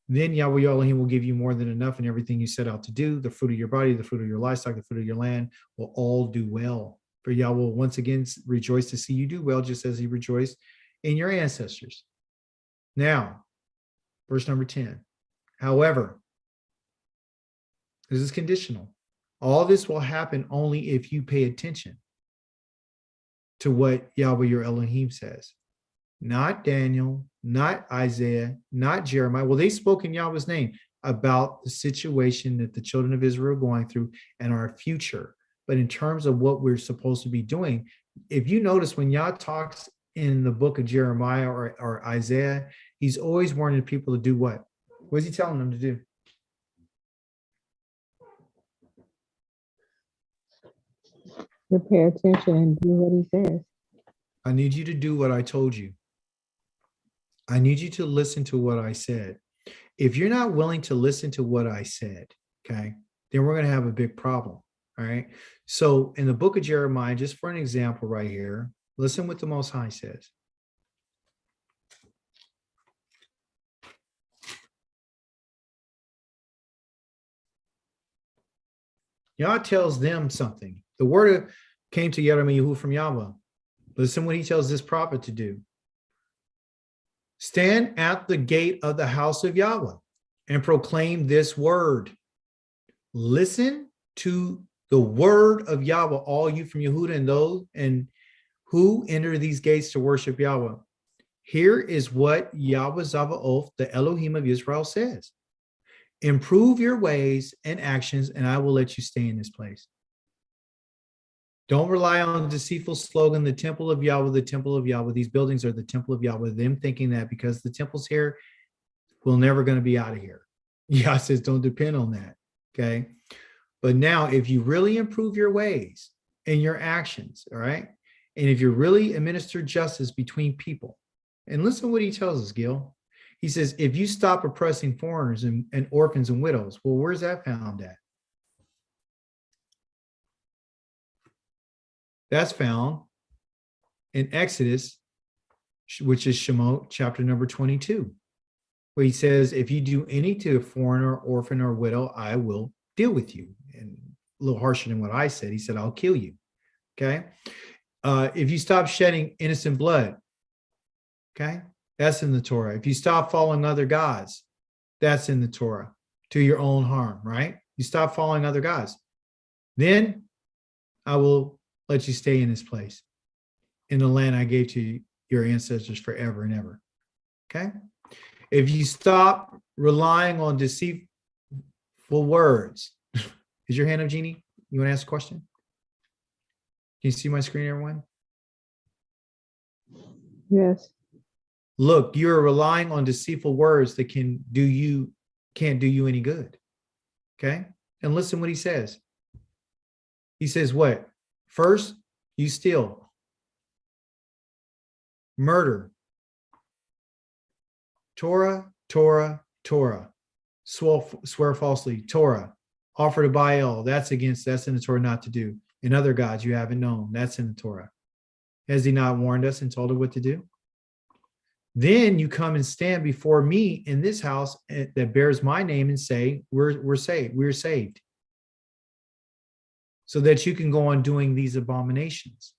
Then Yahweh Elohim will give you more than enough in everything you set out to do. The fruit of your body, the fruit of your livestock, the fruit of your land will all do well. For Yahweh will once again rejoice to see you do well, just as he rejoiced in your ancestors. Now, verse number 10. However, this is conditional. All this will happen only if you pay attention to what Yahweh your Elohim says. Not Daniel, not Isaiah, not Jeremiah. Well, they spoke in Yahweh's name about the situation that the children of Israel are going through and our future. But in terms of what we're supposed to be doing, if you notice when Yah talks in the book of Jeremiah or Isaiah, he's always warning people to do what? What is he telling them to do? To pay attention and do what he says. I need you to do what I told you. I need you to listen to what I said. If you're not willing to listen to what I said, okay, then we're going to have a big problem. All right. So in the book of Jeremiah, just for an example right here, listen what the Most High says. Yah tells them something. The word came to Yirmiyahu from Yahweh. Listen what he tells this prophet to do. Stand at the gate of the house of Yahweh and proclaim this word. Listen to the word of Yahweh, all you from Yehuda and those and who enter these gates to worship Yahweh. Here is what Yahweh Zavaoth, the Elohim of Israel, says. Improve your ways and actions, and I will let you stay in this place. Don't rely on the deceitful slogan, the temple of Yahweh, the temple of Yahweh. These buildings are the temple of Yahweh. Them thinking that because the temple's here, we're never going to be out of here. Yah says, don't depend on that. Okay. But now, if you really improve your ways and your actions, all right, and if you really administer justice between people, and listen to what he tells us, Gil. He says, if you stop oppressing foreigners and orphans and widows, well, where's that found at? That's found in Exodus, which is Shemot, chapter number 22, where he says, if you do any to a foreigner, orphan, or widow, I will deal with you. And a little harsher than what I said. He said, I'll kill you. Okay. If you stop shedding innocent blood, okay, that's in the Torah. If you stop following other gods, that's in the Torah, to your own harm, right? You stop following other gods. Then I will let you stay in this place, in the land I gave to your ancestors forever and ever. Okay? If you stop relying on deceitful words, is your hand up, Jeannie? You want to ask a question? Can you see my screen, everyone? Yes. Look, you're relying on deceitful words that can't do you any good. Okay? And listen what he says. He says what? First, you steal, murder, Torah, swear falsely, Torah, offer to Baal, that's in the Torah not to do. And other gods you haven't known, that's in the Torah. Has he not warned us and told us what to do? Then you come and stand before me in this house that bears my name and say, we're saved. So that you can go on doing these abominations.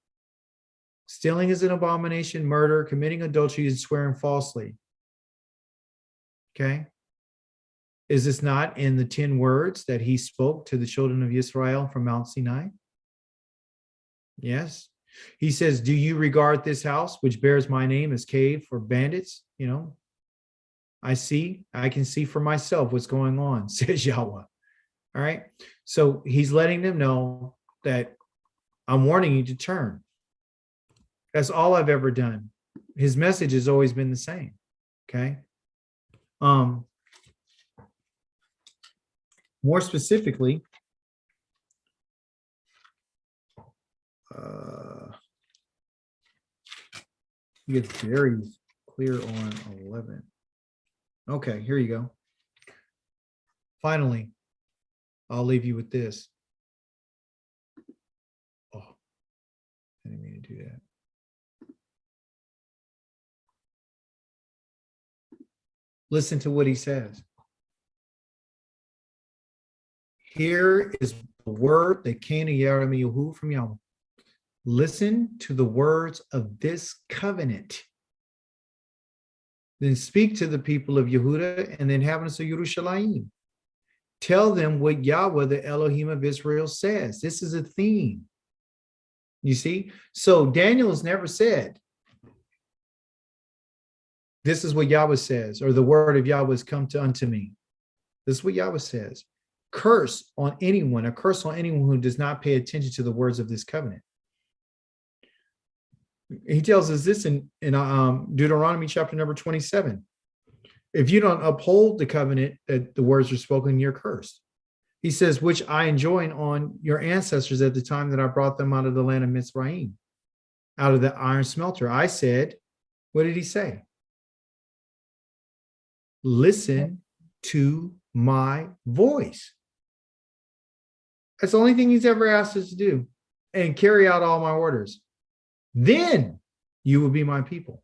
Stealing is an abomination, murder, committing adultery, and swearing falsely. Okay? Is this not in the 10 words that he spoke to the children of Israel from Mount Sinai? Yes. He says, do you regard this house, which bears my name, as cave for bandits? You know, I can see for myself what's going on, says Yahweh. All right. So he's letting them know that I'm warning you to turn. That's all I've ever done. His message has always been the same. Okay. More specifically, he gets very clear on 11. Okay, here you go. Finally, I'll leave you with this. Oh, I didn't mean to do that. Listen to what he says. Here is the word that came to Yirmiyahu from Yahweh. Listen to the words of this covenant. Then speak to the people of Yehuda and the inhabitants of Yerushalayim. Tell them what Yahweh, the Elohim of Israel, says. This is a theme. You see? So Daniel has never said, this is what Yahweh says, or the word of Yahweh has come unto me. This is what Yahweh says. A curse on anyone who does not pay attention to the words of this covenant. He tells us this in Deuteronomy chapter number 27. If you don't uphold the covenant that the words are spoken, you're cursed. He says, which I enjoined on your ancestors at the time that I brought them out of the land of Mitzrayim, out of the iron smelter. I said, what did he say? Listen to my voice. That's the only thing he's ever asked us to do, and carry out all my orders. Then you will be my people,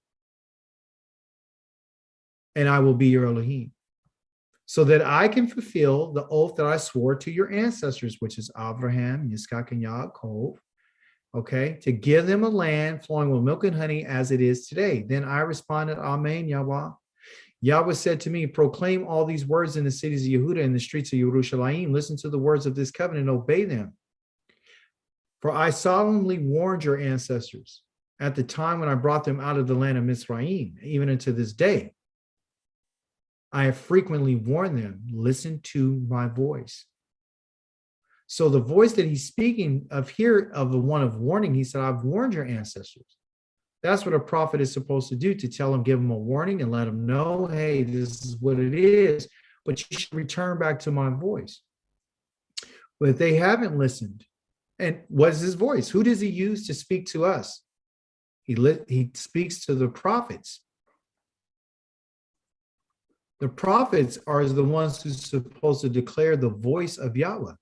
and I will be your Elohim, so that I can fulfill the oath that I swore to your ancestors, which is Abraham, Yitzchak, and Yaakov, okay, to give them a land flowing with milk and honey as it is today. Then I responded, Amen, Yahweh. Yahweh said to me, proclaim all these words in the cities of Yehuda and the streets of Yerushalayim. Listen to the words of this covenant and obey them. For I solemnly warned your ancestors at the time when I brought them out of the land of Mitzrayim, even unto this day. I have frequently warned them, listen to my voice. So the voice that he's speaking of here, of the one of warning, he said, I've warned your ancestors. That's what a prophet is supposed to do, to tell them, give them a warning and let them know, hey, this is what it is, but you should return back to my voice. But if they haven't listened, and what is his voice? Who does he use to speak to us? He speaks to the prophets. The prophets are the ones who are supposed to declare the voice of Yahweh.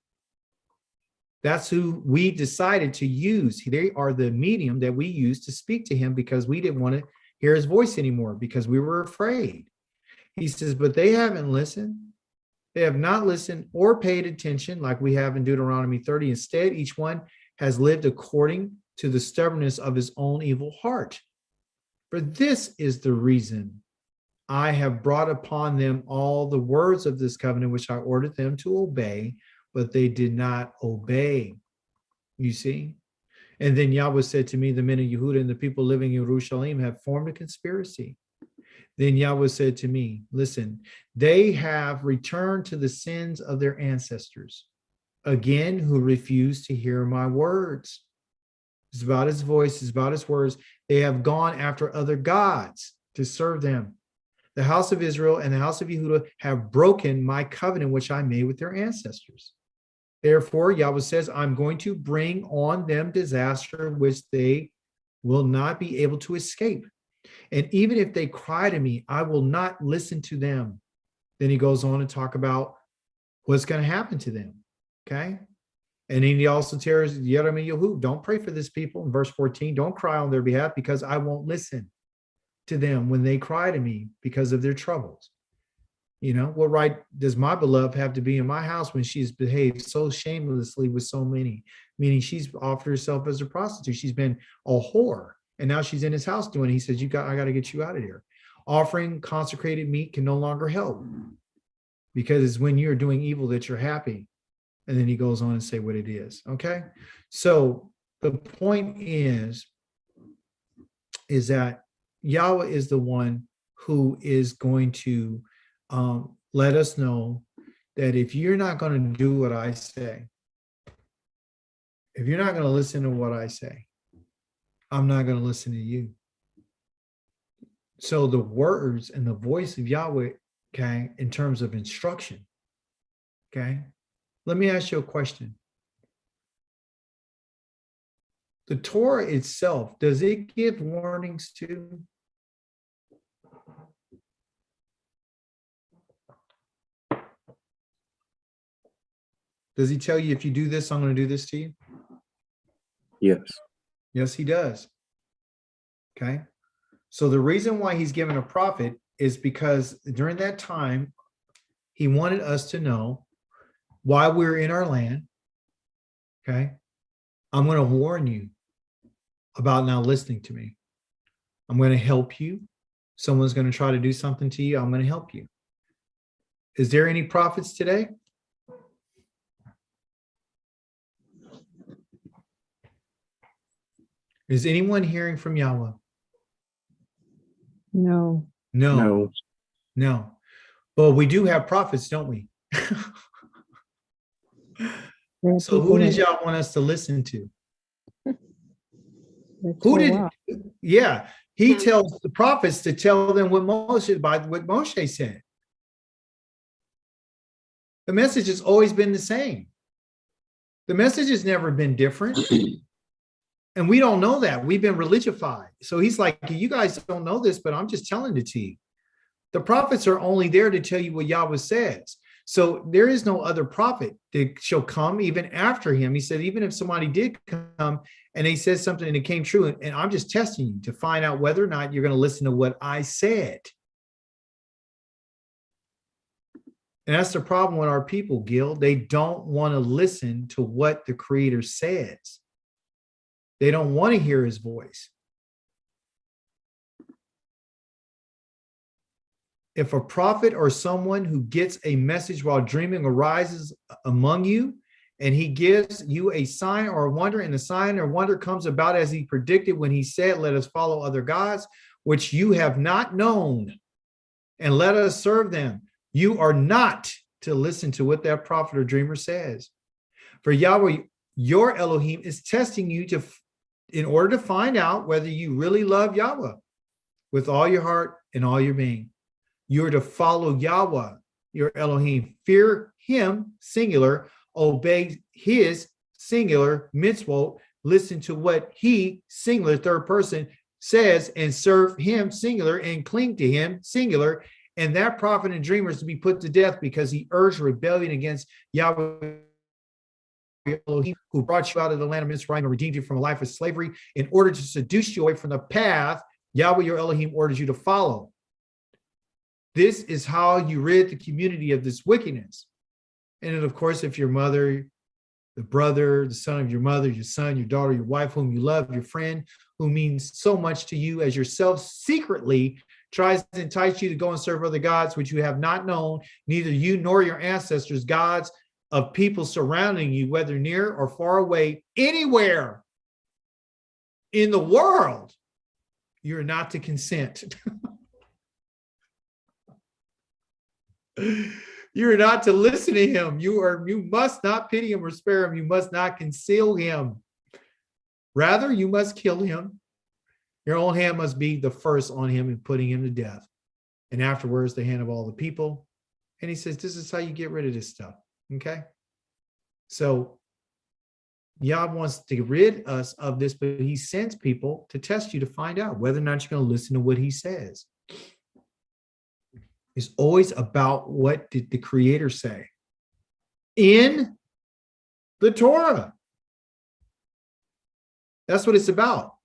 That's who we decided to use. They are the medium that we used to speak to him because we didn't want to hear his voice anymore because we were afraid. He says, but they haven't listened. They have not listened or paid attention like we have in Deuteronomy 30. Instead, each one has lived according to the stubbornness of his own evil heart. For this is the reason I have brought upon them all the words of this covenant, which I ordered them to obey, but they did not obey. You see? And then Yahweh said to me, the men of Yehuda and the people living in Jerusalem have formed a conspiracy. Then Yahweh said to me, listen, they have returned to the sins of their ancestors, again, who refused to hear my words. It's about his voice, it's about his words. They have gone after other gods to serve them. The house of Israel and the house of Yehuda have broken my covenant, which I made with their ancestors. Therefore, Yahweh says, I'm going to bring on them disaster, which they will not be able to escape. And even if they cry to me, I will not listen to them. Then he goes on to talk about what's going to happen to them. Okay. And then he also tells Yeremi Yehu, don't pray for this people. In verse 14, don't cry on their behalf because I won't listen to them when they cry to me because of their troubles. You know, what right does my beloved have to be in my house when she's behaved so shamelessly with so many? Meaning she's offered herself as a prostitute. She's been a whore. And now she's in his house doing it. He says, I got to get you out of here. Offering consecrated meat can no longer help because it's when you're doing evil that you're happy. And then he goes on and say what it is. Okay. So the point is that Yahweh is the one who is going to let us know that if you're not going to do what I say, if you're not going to listen to what I say, I'm not going to listen to you. So the words and the voice of Yahweh, okay, in terms of instruction, okay, let me ask you a question. The Torah itself, does it give warnings too? Does he tell you, if you do this, I'm going to do this to you? Yes. Yes, he does. Okay. So the reason why he's given a prophet is because during that time, he wanted us to know why we're in our land. Okay. I'm going to warn you about not listening to me. I'm going to help you. Someone's going to try to do something to you. I'm going to help you. Is there any prophets today? Is anyone hearing from Yahweh? No. No. But we do have prophets, don't we? There are So who people does that- Yah want us to listen to? that Who did? Torah. Yeah, he Yeah. tells the prophets to tell them what Moshe said. The message has always been the same. The message has never been different. And we don't know that. We've been religified. So he's like, you guys don't know this, but I'm just telling it to you. The prophets are only there to tell you what Yahweh says. So there is no other prophet that shall come even after him. He said, even if somebody did come and they said something and it came true, and I'm just testing you to find out whether or not you're going to listen to what I said. And that's the problem with our people, Gil. They don't want to listen to what the Creator says. They don't want to hear his voice. If a prophet or someone who gets a message while dreaming arises among you, and he gives you a sign or a wonder, and the sign or wonder comes about as he predicted when he said, let us follow other gods, which you have not known, and let us serve them, you are not to listen to what that prophet or dreamer says. For Yahweh, your Elohim, is testing you in order to find out whether you really love Yahweh with all your heart and all your being. You're to follow Yahweh, your Elohim, fear him, singular, obey his, singular, mitzvot, listen to what he, singular, third person, says, and serve him, singular, and cling to him, singular. And that prophet and dreamer is to be put to death because he urged rebellion against Yahweh, Elohim, who brought you out of the land of Mitzrayim and redeemed you from a life of slavery in order to seduce you away from the path Yahweh, your Elohim, orders you to follow. This is how you rid the community of this wickedness. And then, of course, if your mother, the brother, the son of your mother, your son, your daughter, your wife, whom you love, your friend, who means so much to you as yourself, secretly tries to entice you to go and serve other gods, which you have not known, neither you nor your ancestors, gods of people surrounding you, whether near or far away, anywhere in the world, you're not to consent. You're not to listen to him. You must not pity him or spare him. You must not conceal him. Rather, you must kill him. Your own hand must be the first on him in putting him to death. And afterwards, the hand of all the people. And he says, this is how you get rid of this stuff. Okay. So Yah wants to get rid us of this, but he sends people to test you to find out whether or not you're going to listen to what he says. It's always about what did the Creator say in the Torah. That's what it's about.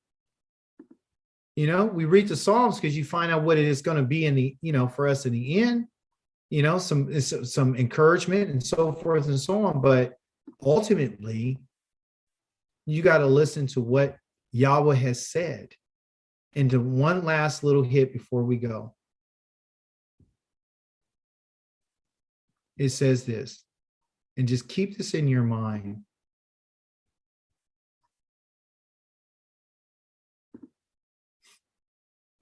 You know, we read the Psalms because you find out what it is going to be in the, you know, for us in the end, you know, some encouragement and so forth and so on. But ultimately, you got to listen to what Yahweh has said. And to one last little hit before we go. It says this, and just keep this in your mind.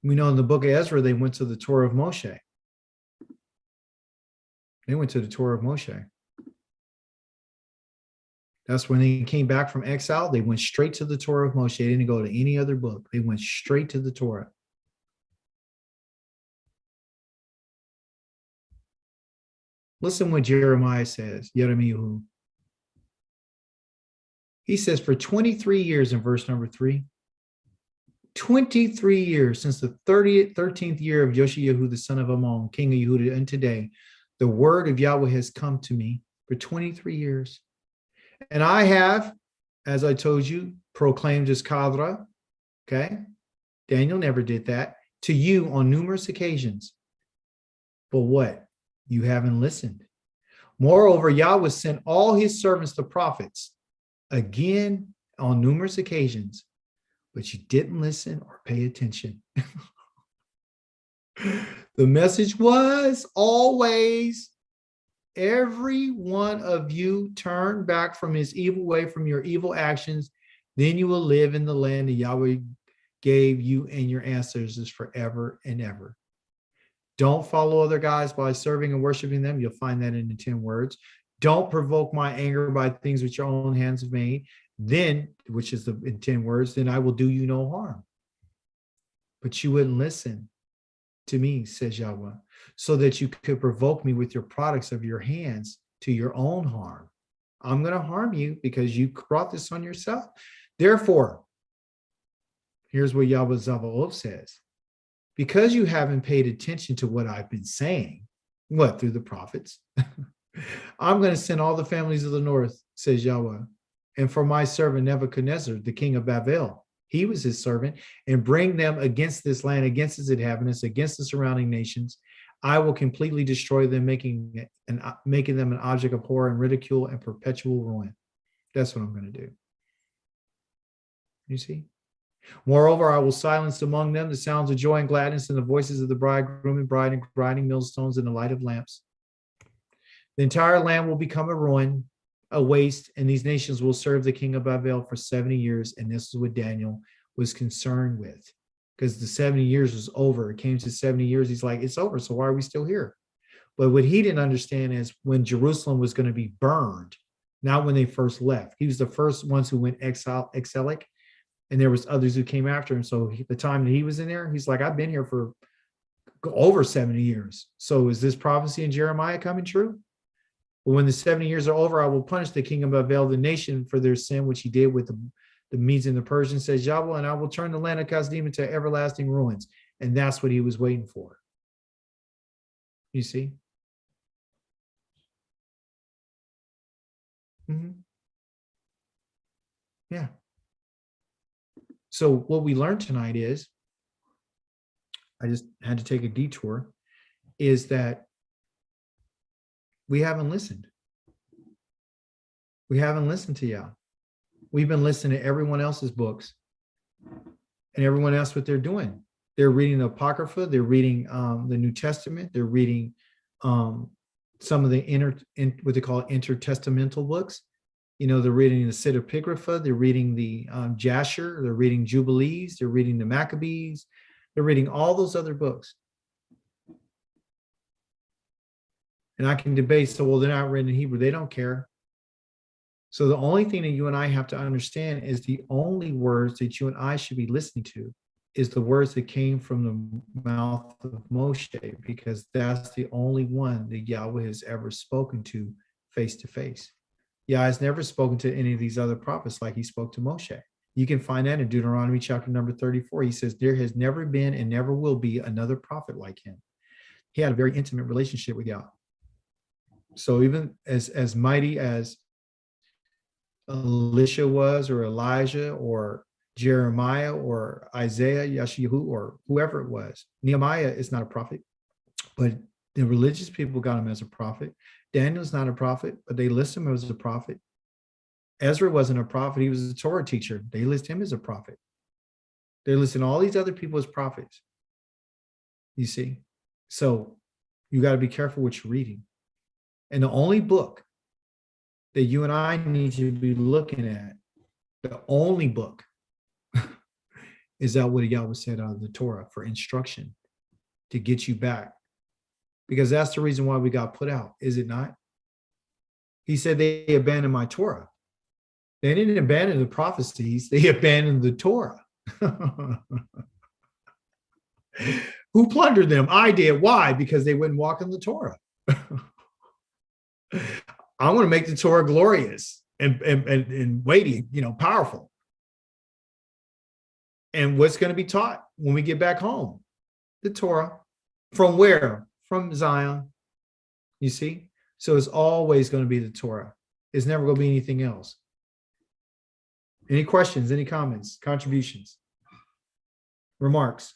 We know in the book of Ezra, they went to the Torah of Moshe. They went to the Torah of Moshe. That's when they came back from exile. They went straight to the Torah of Moshe. They didn't go to any other book. They went straight to the Torah. Listen what Jeremiah says, Yeremiyahu. He says, for 23 years in verse number 3, 23 years since the 13th year of Yoshiyahu, the son of Ammon, king of Yehuda, and today, the word of Yahweh has come to me for 23 years. And I have, as I told you, proclaimed his kadra. Okay. Daniel never did that to you on numerous occasions. But what? You haven't listened. Moreover, Yahweh sent all his servants, the prophets, again on numerous occasions, but you didn't listen or pay attention. The message was always, every one of you turn back from his evil way, from your evil actions, then you will live in the land that Yahweh gave you and your ancestors forever and ever. Don't follow other gods by serving and worshiping them. You'll find that in the 10 words. Don't provoke my anger by things which your own hands have made. Then, which is the in 10 words, then I will do you no harm. But you wouldn't listen to me, says Yahweh, so that you could provoke me with your products of your hands to your own harm. I'm going to harm you because you brought this on yourself. Therefore, here's what Yahweh Zavaoth says. Because you haven't paid attention to what I've been saying, what, through the prophets, I'm going to send all the families of the north, says Yahweh, and for my servant Nebuchadnezzar, the king of Babel, he was his servant, and bring them against this land, against its inhabitants, against the surrounding nations. I will completely destroy them, making them an object of horror and ridicule and perpetual ruin. That's what I'm going to do. You see? Moreover, I will silence among them the sounds of joy and gladness and the voices of the bridegroom and bride and grinding millstones and the light of lamps. The entire land will become a ruin, a waste, and these nations will serve the king of Babel for 70 years. And this is what Daniel was concerned with, because the 70 years was over. It came to 70 years. He's like, it's over. So why are we still here? But what he didn't understand is when Jerusalem was going to be burned, not when they first left. He was the first ones who went exilic. And there was others who came after him. So the time that he was in there, he's like, I've been here for over 70 years. So is this prophecy in Jeremiah coming true? But when the 70 years are over, I will punish the king of Babel, the nation, for their sin, which he did with the Medes and the Persians, says Yahweh, and I will turn the land of Kasdim into everlasting ruins. And that's what he was waiting for. You see? Yeah. So what we learned tonight is, I just had to take a detour, is that we haven't listened. We haven't listened to Yah. We've been listening to everyone else's books and everyone else what they're doing. They're reading the Apocrypha. They're reading the New Testament. They're reading some of the what they call intertestamental books. You know, they're reading the Pseudepigrapha. They're reading the Jasher. They're reading Jubilees. They're reading the Maccabees. They're reading all those other books. And I can debate, so, well, they're not written in Hebrew. They don't care. So the only thing that you and I have to understand is the only words that you and I should be listening to is the words that came from the mouth of Moshe, because that's the only one that Yahweh has ever spoken to face. Yah has never spoken to any of these other prophets like he spoke to Moshe. You can find that in Deuteronomy chapter number 34. He says, there has never been and never will be another prophet like him. He had a very intimate relationship with Yah. So even as mighty as Elisha was, or Elijah, or Jeremiah, or Isaiah, Yeshayahu, or whoever it was, Nehemiah is not a prophet, but the religious people got him as a prophet. Daniel's not a prophet, but they list him as a prophet. Ezra wasn't a prophet. He was a Torah teacher. They list him as a prophet. They list all these other people as prophets. You see? So you got to be careful what you're reading. And the only book that you and I need to be looking at, the only book, is that what Yahweh said out of the Torah for instruction to get you back. Because that's the reason why we got put out, is it not? He said they abandoned my Torah. They didn't abandon the prophecies, they abandoned the Torah. Who plundered them? I did. Why? Because they wouldn't walk in the Torah. I want to make the Torah glorious and weighty, powerful. And what's going to be taught when we get back home? The Torah. From where? From Zion. You see? So it's always going to be the Torah. It's never going to be anything else. Any questions, any comments, contributions, remarks?